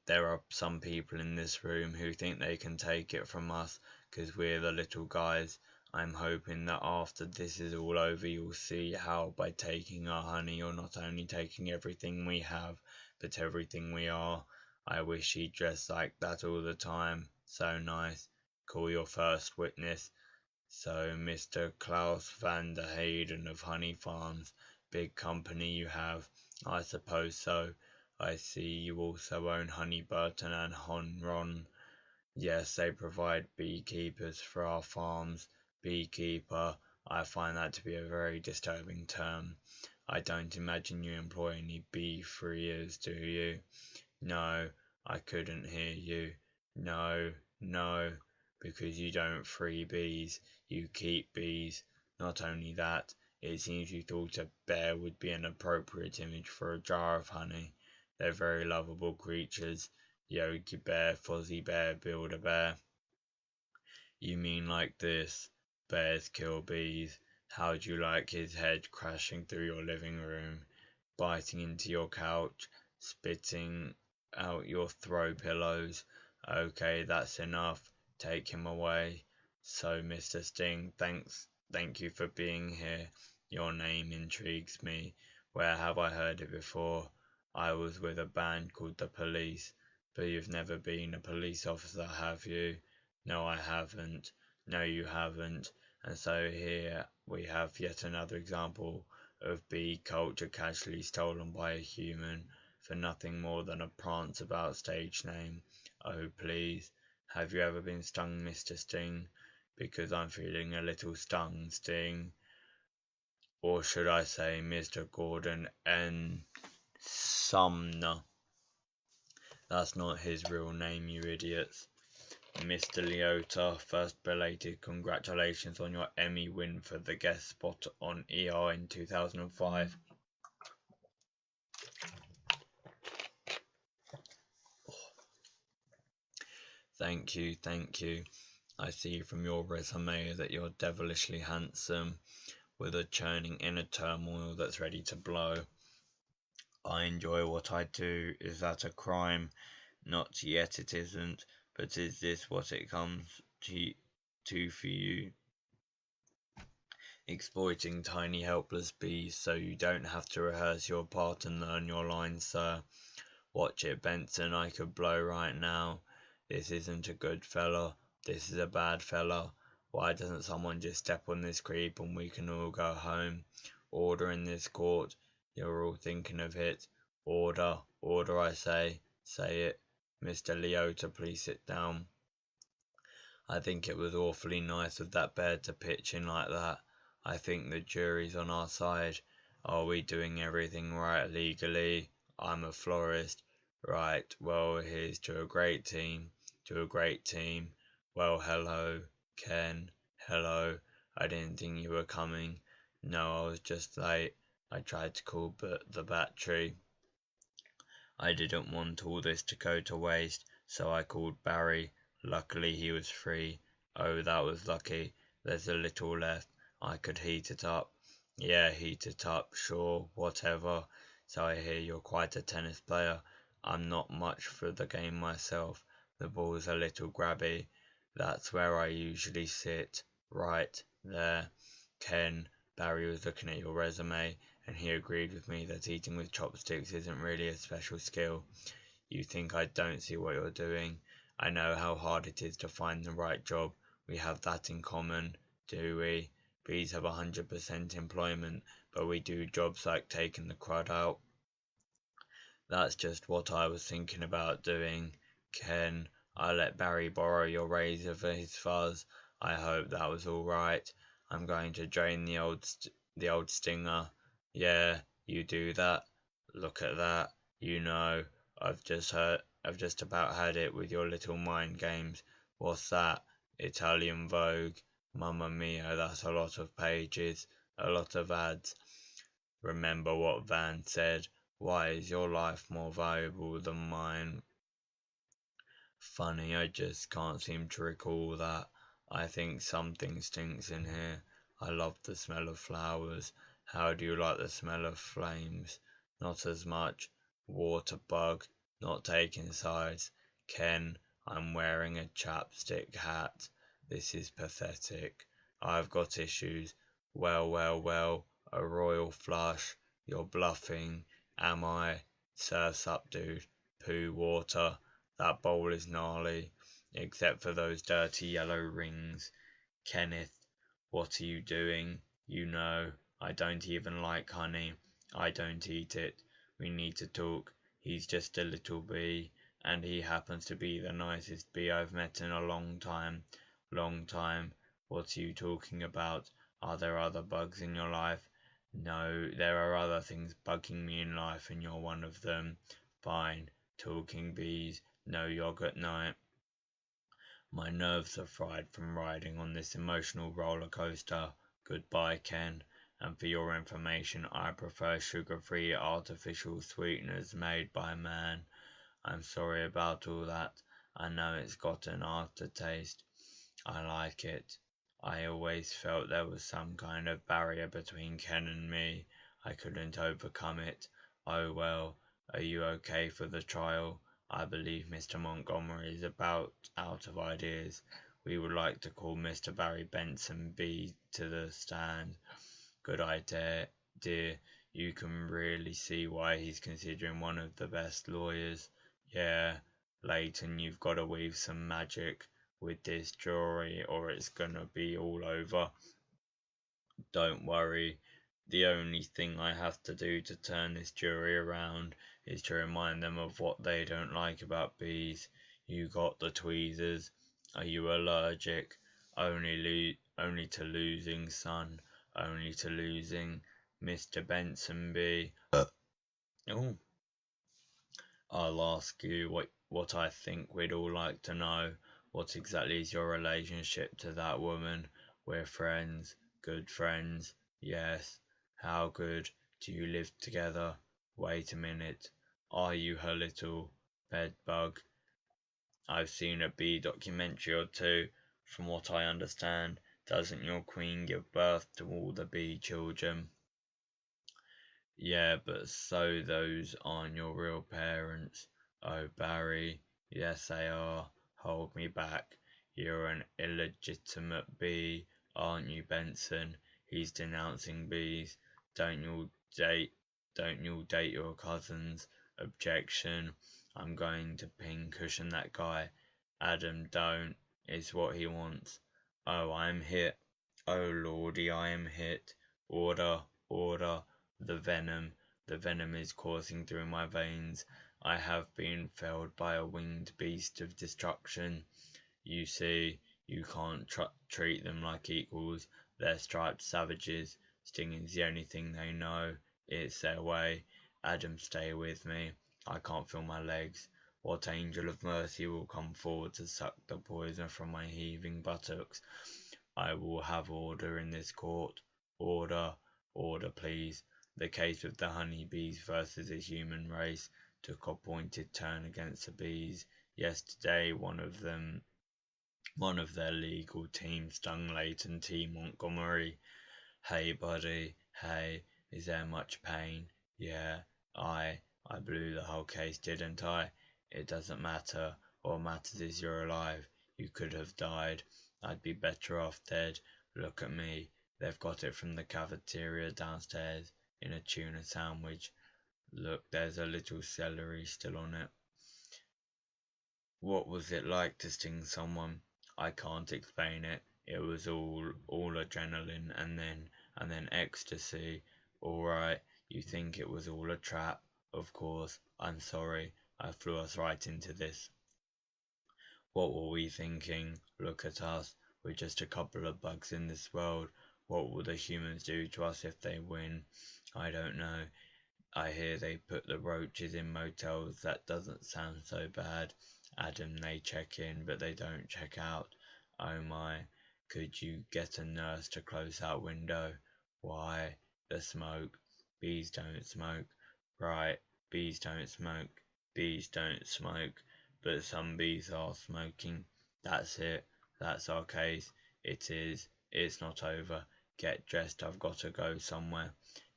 there are some people in this room who think they can take it from us because we're the little guys. I'm hoping that after this is all over, you'll see how by taking our honey, you're not only taking everything we have, but everything we are. I wish he'd dress like that all the time. So nice. Call your first witness. So, Mr. Klaus van der Hayden of Honey Farms, big company you have. I suppose so. I see you also own Honey Burton and Honron. Yes, they provide beekeepers for our farms. Beekeeper, I find that to be a very disturbing term. I don't imagine you employ any bee-freers, do you? No, I couldn't hear you. No, no, because you don't free bees, you keep bees. Not only that, it seems you thought a bear would be an appropriate image for a jar of honey. They're very lovable creatures. Yogi Bear, Fuzzy Bear, Build-A-Bear. You mean like this? Bears kill bees. How'd you like his head crashing through your living room, biting into your couch, spitting out your throw pillows? Okay, that's enough. Take him away. So, Mr. Sting, thank you for being here. Your name intrigues me. Where have I heard it before? I was with a band called the Police. But you've never been a police officer, have you? No, I haven't. No, you haven't. And so here we have yet another example of B culture casually stolen by a human for nothing more than a prance about stage name. Oh please, have you ever been stung, Mr. Sting? Because I'm feeling a little stung, Sting. Or should I say Mr. Gordon N. Sumner? That's not his real name, you idiots. Mr. Liotta, first belated congratulations on your Emmy win for the guest spot on ER in 2005. Thank you, thank you. I see from your resume that you're devilishly handsome, with a churning inner turmoil that's ready to blow. I enjoy what I do. Is that a crime? Not yet, it isn't. But is this what it comes to for you? Exploiting tiny helpless bees so you don't have to rehearse your part and learn your lines, sir. Watch it, Benson, I could blow right now. This isn't a good fella. This is a bad fella. Why doesn't someone just step on this creep and we can all go home? Order in this court. You're all thinking of it. Order, order, I say. Say it. Mr. Liotta, please sit down. I think it was awfully nice of that bear to pitch in like that. I think the jury's on our side. Are we doing everything right legally? I'm a florist. Right, well, here's to a great team. To a great team. Well, hello, Ken. Hello. I didn't think you were coming. No, I was just late. I tried to call but the battery. I didn't want all this to go to waste, so I called Barry. Luckily he was free. Oh, that was lucky. There's a little left. I could heat it up. Yeah, heat it up, sure, whatever. So I hear you're quite a tennis player. I'm not much for the game myself. The ball's a little grabby. That's where I usually sit. Right, there. Ken, Barry was looking at your resume, and he agreed with me that eating with chopsticks isn't really a special skill. You think I don't see what you're doing. I know how hard it is to find the right job. We have that in common, do we? Bees have 100% employment, but we do jobs like taking the crud out. That's just what I was thinking about doing. Ken, I let Barry borrow your razor for his fuzz. I hope that was all right. I'm going to drain the old stinger. Yeah, you do that. Look at that. You know, I've just about had it with your little mind games. What's that? Italian Vogue. Mamma mia, that's a lot of pages, a lot of ads. Remember what Van said. Why is your life more valuable than mine? Funny, I just can't seem to recall that. I think something stinks in here. I love the smell of flowers. How do you like the smell of flames? Not as much. Water bug. Not taking sides. Ken, I'm wearing a chapstick hat. This is pathetic. I've got issues. Well, well, well. A royal flush. You're bluffing. Am I? Surf's up, dude. Poo water. That bowl is gnarly, except for those dirty yellow rings. Kenneth, what are you doing? You know, I don't even like honey. I don't eat it. We need to talk. He's just a little bee, and he happens to be the nicest bee I've met in a long time. Long time. What are you talking about? Are there other bugs in your life? No, there are other things bugging me in life, and you're one of them. Fine. Talking bees. No yogurt night. My nerves are fried from riding on this emotional roller coaster. Goodbye, Ken. And for your information, I prefer sugar-free artificial sweeteners made by man. I'm sorry about all that. I know it's got an aftertaste. I like it. I always felt there was some kind of barrier between Ken and me. I couldn't overcome it. Oh well, are you okay for the trial? I believe Mr. Montgomery is about out of ideas. We would like to call Mr. Barry Benson B to the stand. Good idea, dear. You can really see why he's considering one of the best lawyers. Yeah, Leighton, you've got to weave some magic. with this jury or it's gonna be all over. Don't worry. The only thing I have to do to turn this jury around is to remind them of what they don't like about bees. You got the tweezers. Are you allergic? Only to losing, son. Only to losing Mr. Benson bee. Oh, I'll ask you what I think we'd all like to know. What exactly is your relationship to that woman? We're friends, good friends. Yes. How good? Do you live together? Wait a minute. Are you her little bed bug? I've seen a bee documentary or two. From what I understand, doesn't your queen give birth to all the bee children? Yeah, but so those aren't your real parents. Oh, Barry, yes they are. Hold me back. You're an illegitimate bee, aren't you, Benson? He's denouncing bees. Don't you date don't you date your cousins? Objection. I'm going to pin-cushion that guy. Adam, don't, is what he wants. Oh, I'm hit. Oh, lordy, I am hit. Order, order. The venom, the venom is coursing through my veins. I have been felled by a winged beast of destruction. You see, you can't treat them like equals. They're striped savages. Stinging's the only thing they know. It's their way. Adam, stay with me. I can't feel my legs. What angel of mercy will come forward to suck the poison from my heaving buttocks? I will have order in this court. Order, order, please. The case of the honey bees versus the human race took a pointed turn against the bees. Yesterday, one of their legal team stung Leighton T. Montgomery. Hey, buddy, hey, is there much pain? Yeah, I blew the whole case, didn't I? It doesn't matter. All matters is you're alive. You could have died. I'd be better off dead. Look at me. They've got it from the cafeteria downstairs in a tuna sandwich. Look, there's a little celery still on it. What was it like to sting someone? I can't explain it. It was all adrenaline and then ecstasy. All right, you think it was all a trap? Of course. I'm sorry. I flew us right into this. What were we thinking? Look at us. We're just a couple of bugs in this world. What will the humans do to us if they win? I don't know. I hear they put the roaches in motels. That doesn't sound so bad. Adam, they check in, but they don't check out. Oh my, could you get a nurse to close that window? Why? The smoke. Bees don't smoke. Right, bees don't smoke. Bees don't smoke. But some bees are smoking. That's it. That's our case. It is. It's not over. Get dressed. I've got to go somewhere.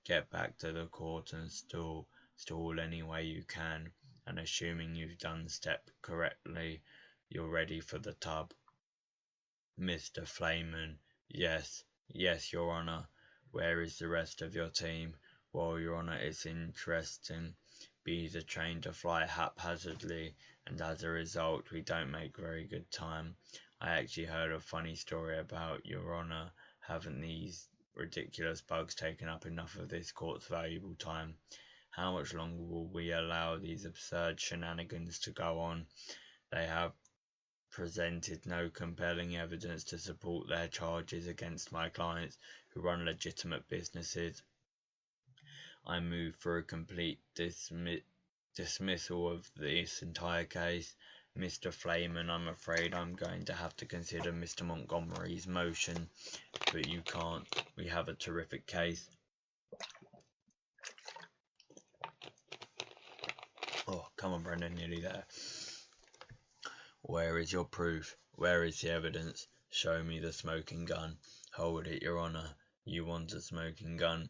Get back to the court and stall. Stall any way you can. And assuming you've done step correctly, you're ready for the tub. Mr. Flayman. Yes. Yes, Your Honour. Where is the rest of your team? Well, Your Honour, it's interesting. Bees are trained to fly haphazardly, and as a result, we don't make very good time. I actually heard a funny story about Your Honour. Haven't these ridiculous bugs taken up enough of this court's valuable time? How much longer will we allow these absurd shenanigans to go on? They have presented no compelling evidence to support their charges against my clients who run legitimate businesses. I move for a complete dismissal of this entire case. Mr. Flayman, I'm afraid I'm going to have to consider Mr. Montgomery's motion, but you can't. We have a terrific case. Oh, come on, Brendan, nearly there. Where is your proof? Where is the evidence? Show me the smoking gun. Hold it, Your Honour. You want a smoking gun?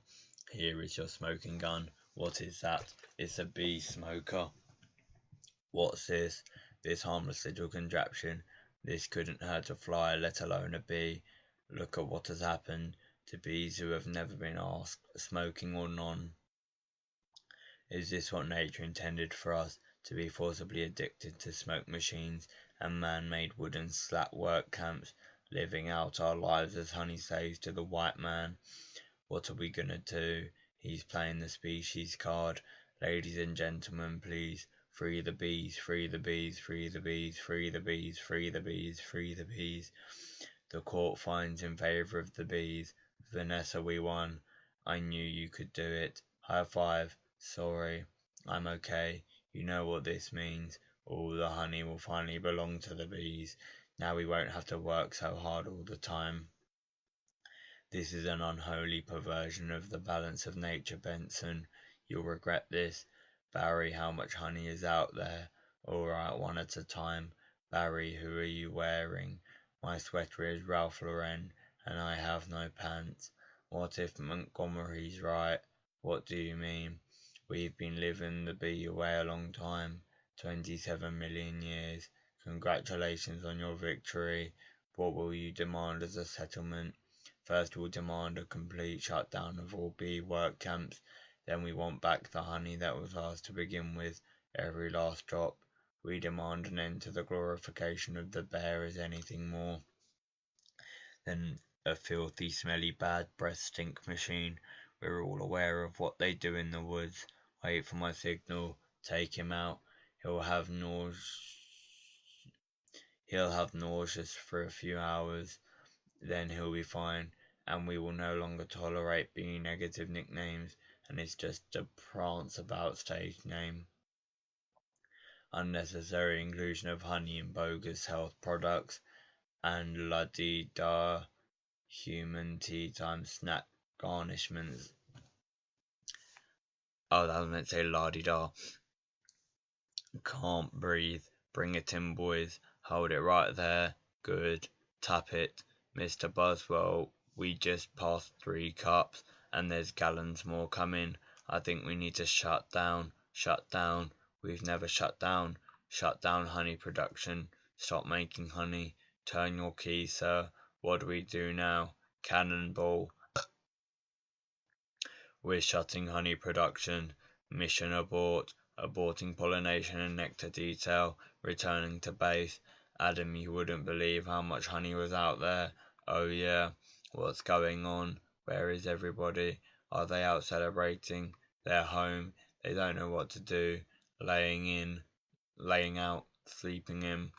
Here is your smoking gun. What is that? It's a bee smoker. What's this? This harmless little contraption. This couldn't hurt a fly, let alone a bee. Look at what has happened to bees who have never been asked, smoking or none. Is this what nature intended for us, to be forcibly addicted to smoke machines and man-made wooden slat work camps, living out our lives as honey slaves to the white man. What are we gonna do? He's playing the species card. Ladies and gentlemen, please, free the bees, free the bees, free the bees, free the bees, free the bees, free the bees. The court finds in favour of the bees. Vanessa, we won. I knew you could do it. High five. Sorry. I'm okay. You know what this means. All the honey will finally belong to the bees. Now we won't have to work so hard all the time. This is an unholy perversion of the balance of nature, Benson. You'll regret this. Barry, how much honey is out there? All right, one at a time. Barry, who are you wearing? My sweater is Ralph Lauren, and I have no pants. What if Montgomery's right? What do you mean? We've been living the bee away a long time. 27 million years. Congratulations on your victory. What will you demand as a settlement? First we'll demand a complete shutdown of all bee work camps, then we want back the honey that was ours to begin with, every last drop. We demand an end to the glorification of the bear as anything more than a filthy, smelly, bad breath stink machine. We're all aware of what they do in the woods. Wait for my signal. Take him out. He'll have nauseous for a few hours. Then he'll be fine, and we will no longer tolerate being negative nicknames, and it's just a prance about stage name. Unnecessary inclusion of honey in bogus health products, and la-di-da human tea time snack garnishments. Oh, that was meant to say la-di-da. Can't breathe. Bring it in, boys. Hold it right there. Good. Tap it. Mr. Buswell, we just passed 3 cups, and there's gallons more coming. I think we need to shut down. Shut down. We've never shut down. Shut down honey production. Stop making honey. Turn your key, sir. What do we do now? Cannonball. We're shutting honey production. Mission abort. Aborting pollination and nectar detail. Returning to base. Adam, you wouldn't believe how much honey was out there. Oh yeah, what's going on? Where is everybody? Are they out celebrating? They're home. They don't know what to do. Laying out, sleeping in.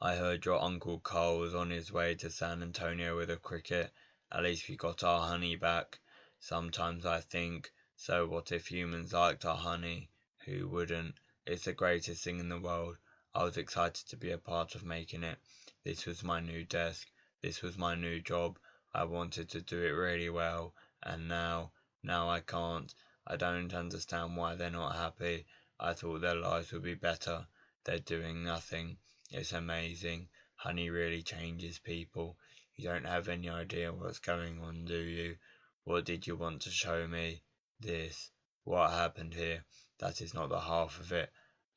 I heard your Uncle Carl was on his way to San Antonio with a cricket. At least we got our honey back. Sometimes I think, so what if humans liked our honey? Who wouldn't? It's the greatest thing in the world. I was excited to be a part of making it. This was my new desk. This was my new job. I wanted to do it really well. And now I can't. I don't understand why they're not happy. I thought their lives would be better. They're doing nothing. It's amazing. Honey really changes people. You don't have any idea what's going on, do you? What did you want to show me? This. What happened here? That is not the half of it.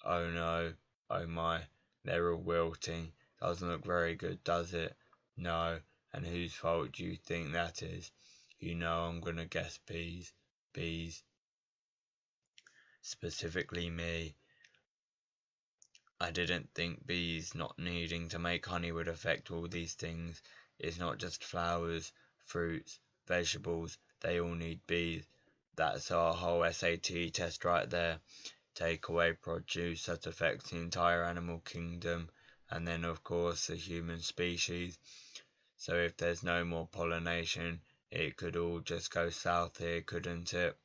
Oh no. Oh my, they're all wilting. Doesn't look very good, does it? No. And whose fault do you think that is? You know I'm gonna guess bees. Bees. Specifically me. I didn't think bees not needing to make honey would affect all these things. It's not just flowers, fruits, vegetables. They all need bees. That's our whole SAT test right there. Take away produce that affects the entire animal kingdom, and then of course the human species. So if there's no more pollination, it could all just go south here, couldn't it?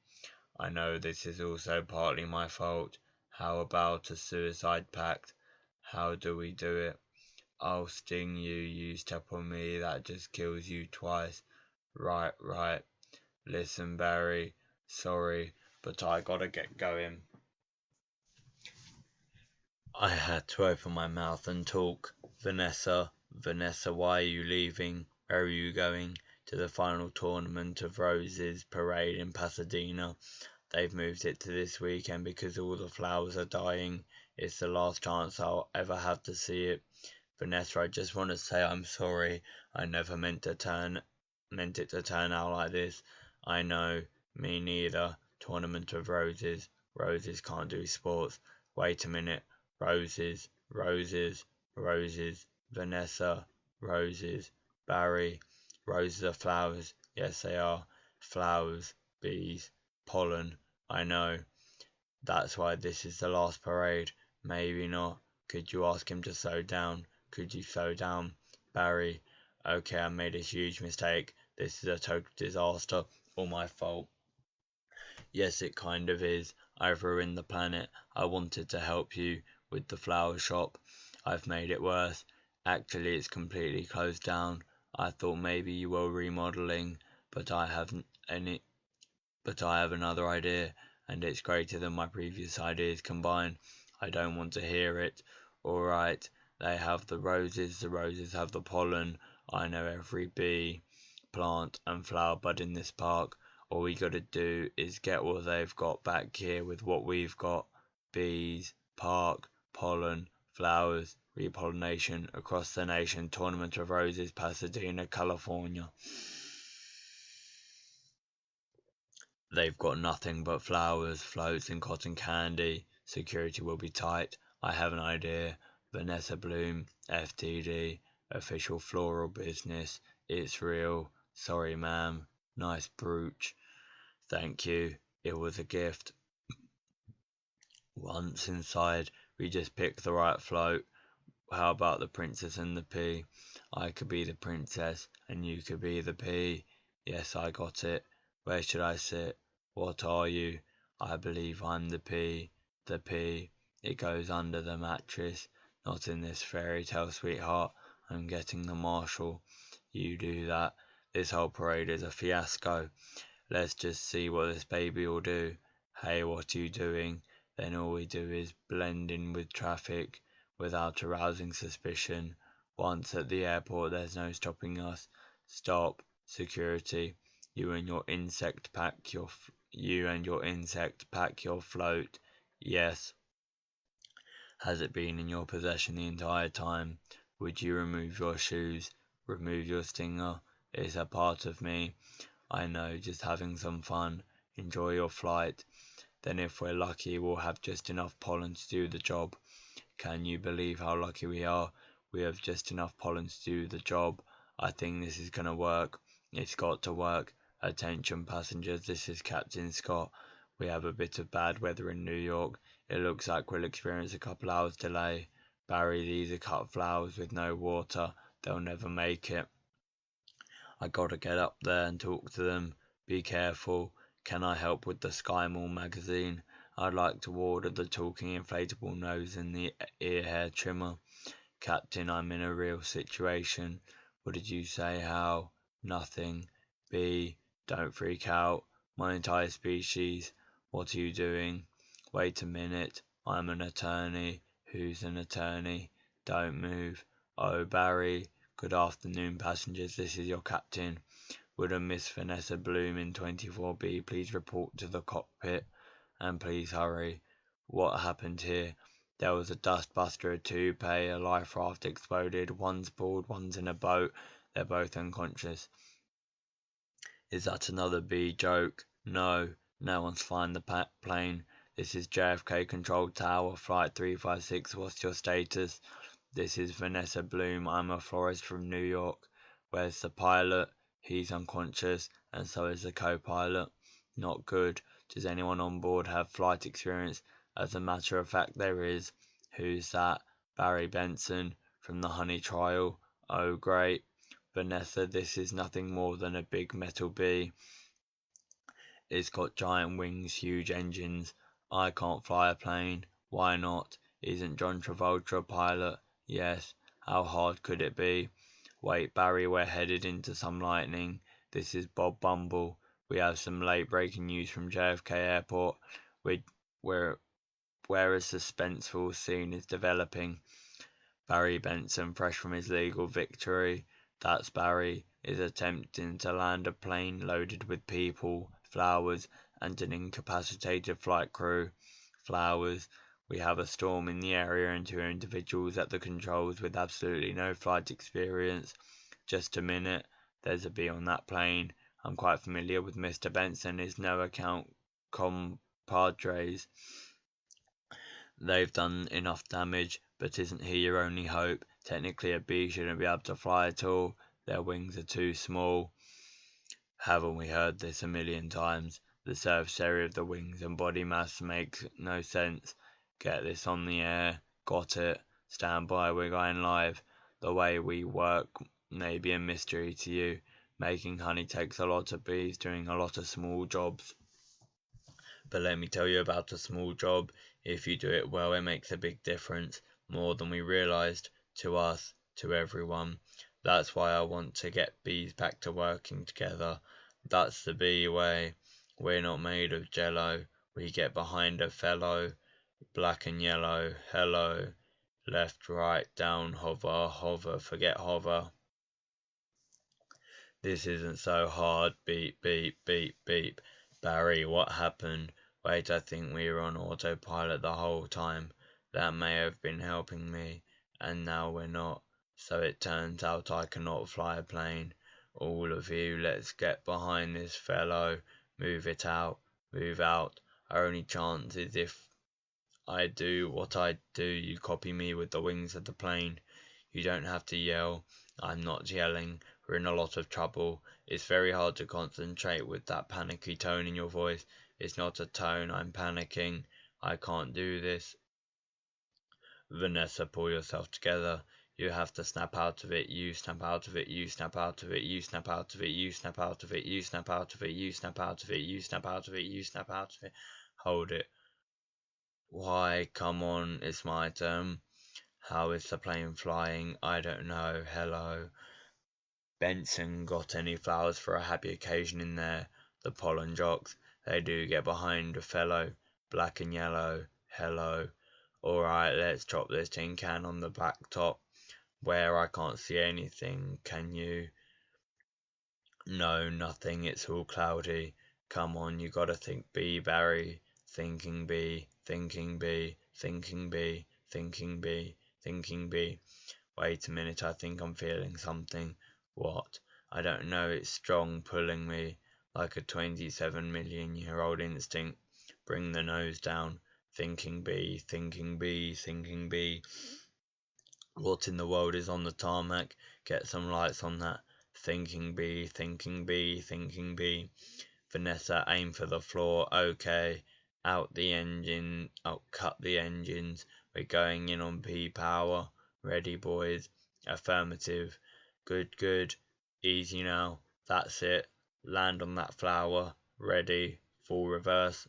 I know this is also partly my fault. How about a suicide pact? How do we do it? I'll sting you, you step on me, that just kills you twice. Right. Listen, Barry, sorry, but I gotta get going. I had to open my mouth and talk. Vanessa, why are you leaving? Where are you going? To the final tournament of Roses parade in Pasadena. They've moved it to this weekend because all the flowers are dying. It's the last chance I'll ever have to see it. Vanessa, I just want to say I'm sorry. I never meant it to turn out like this. I know, me neither. Tournament of Roses. Roses can't do sports. Wait a minute. Roses. Roses, roses, Vanessa, roses, Barry. Roses are flowers. Yes, they are. Flowers, bees, pollen. I know. That's why this is the last parade. Maybe not. Could you ask him to slow down? Could you slow down? Barry. Okay, I made a huge mistake. This is a total disaster. All my fault. Yes, it kind of is. I've ruined the planet. I wanted to help you with the flower shop. I've made it worse. Actually, it's completely closed down. I thought maybe you were remodeling, but I haven't any. But I have another idea, and it's greater than my previous ideas combined. I don't want to hear it. All right, they have the roses have the pollen. I know every bee, plant, and flower bud in this park. All we gotta do is get what they've got back here with what we've got. Bees, park, pollen, flowers, repollination across the nation. Tournament of Roses, Pasadena, California. They've got nothing but flowers, floats, and cotton candy. Security will be tight. I have an idea. Vanessa Bloom, FTD, official floral business. It's real. Sorry, ma'am. Nice brooch. Thank you. It was a gift. Once inside, we just pick the right float. How about the princess and the pea? I could be the princess, and you could be the pea. Yes, I got it. Where should I sit? What are you? I believe I'm the pea. The pea. It goes under the mattress. Not in this fairy tale, sweetheart. I'm getting the marshal. You do that. This whole parade is a fiasco. Let's just see what this baby will do. Hey, what are you doing? Then all we do is blend in with traffic without arousing suspicion. Once at the airport, there's no stopping us. Stop. Security. You and your insect pack your float. Yes. Has it been in your possession the entire time? Would you remove your shoes? Remove your stinger? It's a part of me. I know, just having some fun. Enjoy your flight. Then if we're lucky, we'll have just enough pollen to do the job. Can you believe how lucky we are? We have just enough pollen to do the job. I think this is gonna work. It's got to work. Attention passengers, this is Captain Scott. We have a bit of bad weather in New York. It looks like we'll experience a couple hours delay. Barry, these are cut flowers with no water. They'll never make it. I gotta get up there and talk to them. Be careful. Can I help with the Sky Mall magazine? I'd like to order the talking inflatable nose and the ear hair trimmer. Captain, I'm in a real situation. What did you say? How? Nothing. B. Don't freak out. My entire species. What are you doing? Wait a minute. I'm an attorney. Who's an attorney? Don't move. Oh, Barry. Good afternoon, passengers. This is your captain. Would a Miss Vanessa Bloom in 24B please report to the cockpit? And please hurry. What happened here? There was a dustbuster, a toupee, a life raft exploded. One's board, one's in a boat. They're both unconscious. Is that another B joke? No. No one's flying the plane. This is JFK Control Tower, Flight 356. What's your status? This is Vanessa Bloom. I'm a florist from New York. Where's the pilot? He's unconscious, and so is the co-pilot. Not good. Does anyone on board have flight experience? As a matter of fact, there is. Who's that? Barry Benson, from the Honey Trial. Oh, great. Vanessa, this is nothing more than a big metal bee. It's got giant wings, huge engines. I can't fly a plane. Why not? Isn't John Travolta a pilot? Yes. How hard could it be? Wait, Barry, we're headed into some lightning. This is Bob Bumble. We have some late breaking news from JFK Airport, where a suspenseful scene is developing. Barry Benson, fresh from his legal victory, that's Barry, is attempting to land a plane loaded with people, flowers, and an incapacitated flight crew. Flowers. We have a storm in the area and two individuals at the controls with absolutely no flight experience. Just a minute. There's a bee on that plane. I'm quite familiar with Mr. Benson and his no account compadres. They've done enough damage. But isn't he your only hope? Technically a bee shouldn't be able to fly at all. Their wings are too small. Haven't we heard this a million times? The surface area of the wings and body mass makes no sense. Get this on the air. Got it. Stand by, we're going live. The way we work may be a mystery to you. Making honey takes a lot of bees doing a lot of small jobs. But let me tell you about a small job. If you do it well, it makes a big difference. More than we realized. To us, to everyone. That's why I want to get bees back to working together. That's the bee way. We're not made of jello. We get behind a fellow. Black and yellow. Hello. Left, right, down, hover, hover, forget hover. This isn't so hard. Beep, beep, beep, beep. Barry, what happened? Wait, I think we were on autopilot the whole time. That may have been helping me, and now we're not. So it turns out I cannot fly a plane. All of you, let's get behind this fellow. Move it out. Move out. Our only chance is if I do what I do, you copy me with the wings of the plane. You don't have to yell. I'm not yelling. We're in a lot of trouble. It's very hard to concentrate with that panicky tone in your voice. It's not a tone. I'm panicking. I can't do this. Vanessa, pull yourself together. You have to snap out of it. You snap out of it. You snap out of it. You snap out of it. You snap out of it. You snap out of it. You snap out of it. You snap out of it. You snap out of it. Hold it. Why? Come on. It's my turn. How is the plane flying? I don't know. Hello. Benson, got any flowers for a happy occasion in there? The pollen jocks, they do get behind a fellow. Black and yellow. Hello. Alright, let's drop this tin can on the black top. Where I can't see anything, can you? No, nothing, it's all cloudy. Come on, you gotta think bee, Barry. Thinking bee, thinking bee, thinking bee, thinking bee, thinking bee. Wait a minute, I think I'm feeling something. What? I don't know, it's strong pulling me, like a 27-million-year-old instinct. Bring the nose down. Thinking bee, thinking bee, thinking bee. What in the world is on the tarmac? Get some lights on that. Thinking bee, thinking bee, thinking bee. Vanessa, aim for the floor. Okay. Out the engine. Oh, cut the engines. We're going in on bee power. Ready, boys? Affirmative. Good, good. Easy now. That's it. Land on that flower. Ready. Full reverse.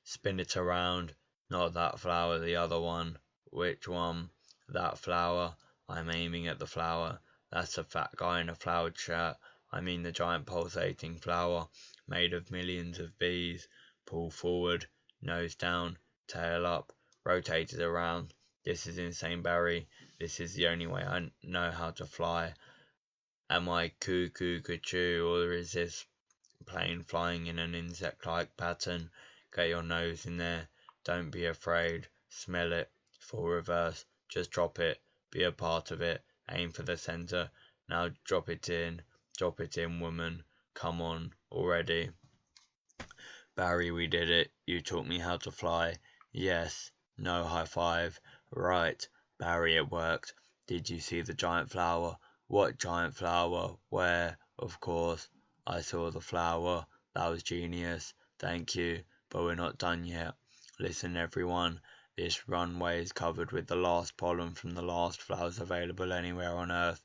Spin it around. Not that flower, the other one. Which one? That flower. I'm aiming at the flower. That's a fat guy in a flowered shirt. I mean the giant pulsating flower, made of millions of bees. Pull forward. Nose down. Tail up. Rotate it around. This is insane, Barry. This is the only way I know how to fly. Am I cuckoo, or is this plane flying in an insect-like pattern? Get your nose in there. Don't be afraid. Smell it. Full reverse. Just drop it. Be a part of it. Aim for the center. Now drop it in. Drop it in, woman. Come on. Already. Barry, we did it. You taught me how to fly. Yes. No high five. Right. Barry, it worked. Did you see the giant flower? What giant flower? Where? Of course. I saw the flower. That was genius. Thank you. But we're not done yet. Listen, everyone. This runway is covered with the last pollen from the last flowers available anywhere on Earth.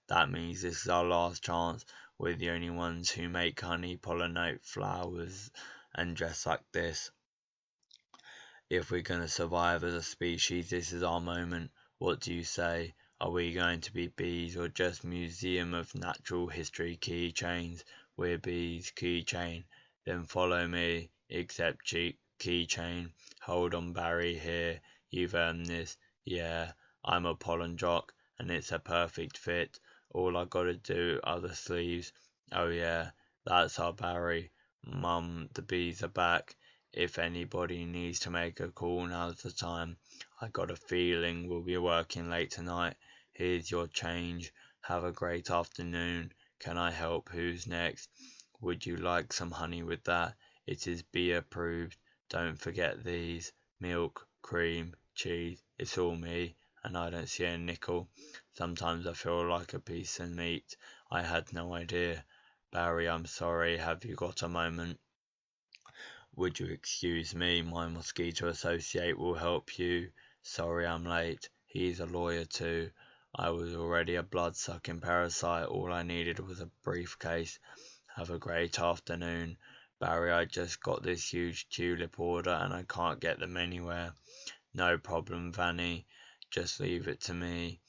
That means this is our last chance. We're the only ones who make honey, pollinate flowers, and dress like this. If we're going to survive as a species, this is our moment. What do you say? Are we going to be bees or just Museum of Natural History keychains? We're bees, keychain. Then follow me. Accept keychain. Hold on, Barry, here. You've earned this. Yeah, I'm a pollen jock, and it's a perfect fit. All I gotta do are the sleeves. Oh yeah, that's our Barry. Mum, the bees are back. If anybody needs to make a call, now's the time. I got a feeling we'll be working late tonight. Here's your change. Have a great afternoon. Can I help? Who's next? Would you like some honey with that? It is bee approved. Don't forget these. Milk, cream, cheese. It's all me, and I don't see a nickel. Sometimes I feel like a piece of meat. I had no idea. Barry, I'm sorry. Have you got a moment? Would you excuse me? My mosquito associate will help you. Sorry I'm late. He's a lawyer too. I was already a blood-sucking parasite. All I needed was a briefcase. Have a great afternoon. Barry, I just got this huge tulip order and I can't get them anywhere. No problem, Vanny. Just leave it to me.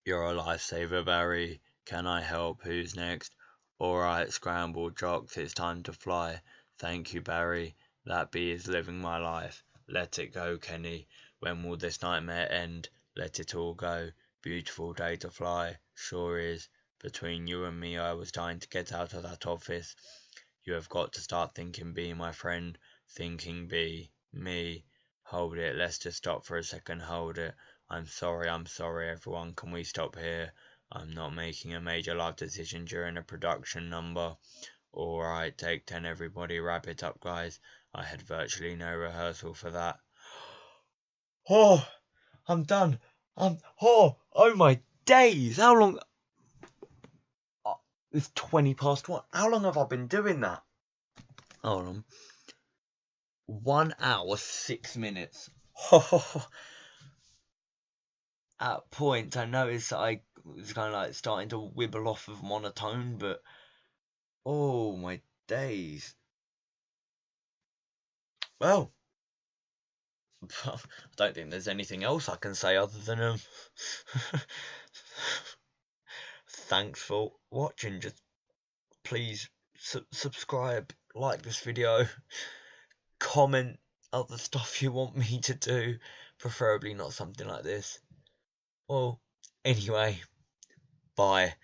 You're a lifesaver, Barry. Can I help? Who's next? Alright, scrambled jocks, it's time to fly. Thank you, Barry. That bee is living my life. Let it go, Kenny. When will this nightmare end? Let it all go. Beautiful day to fly. Sure is. Between you and me, I was dying to get out of that office. You have got to start thinking bee, my friend. Thinking bee. Me. Hold it. Let's just stop for a second. Hold it. I'm sorry, everyone. Can we stop here? I'm not making a major life decision during a production number. Alright, take 10 everybody, wrap it up guys. I had virtually no rehearsal for that. Oh, I'm done. Oh my days. How long? It's 20 past 1. How long have I been doing that? Hold on. 1 hour, 6 minutes. At points, I noticed that I was kind of like starting to wibble off of monotone, but oh my days. Well, I don't think there's anything else I can say other than thanks for watching. Just please subscribe, like this video, comment other stuff you want me to do, preferably not something like this. Well, anyway, bye.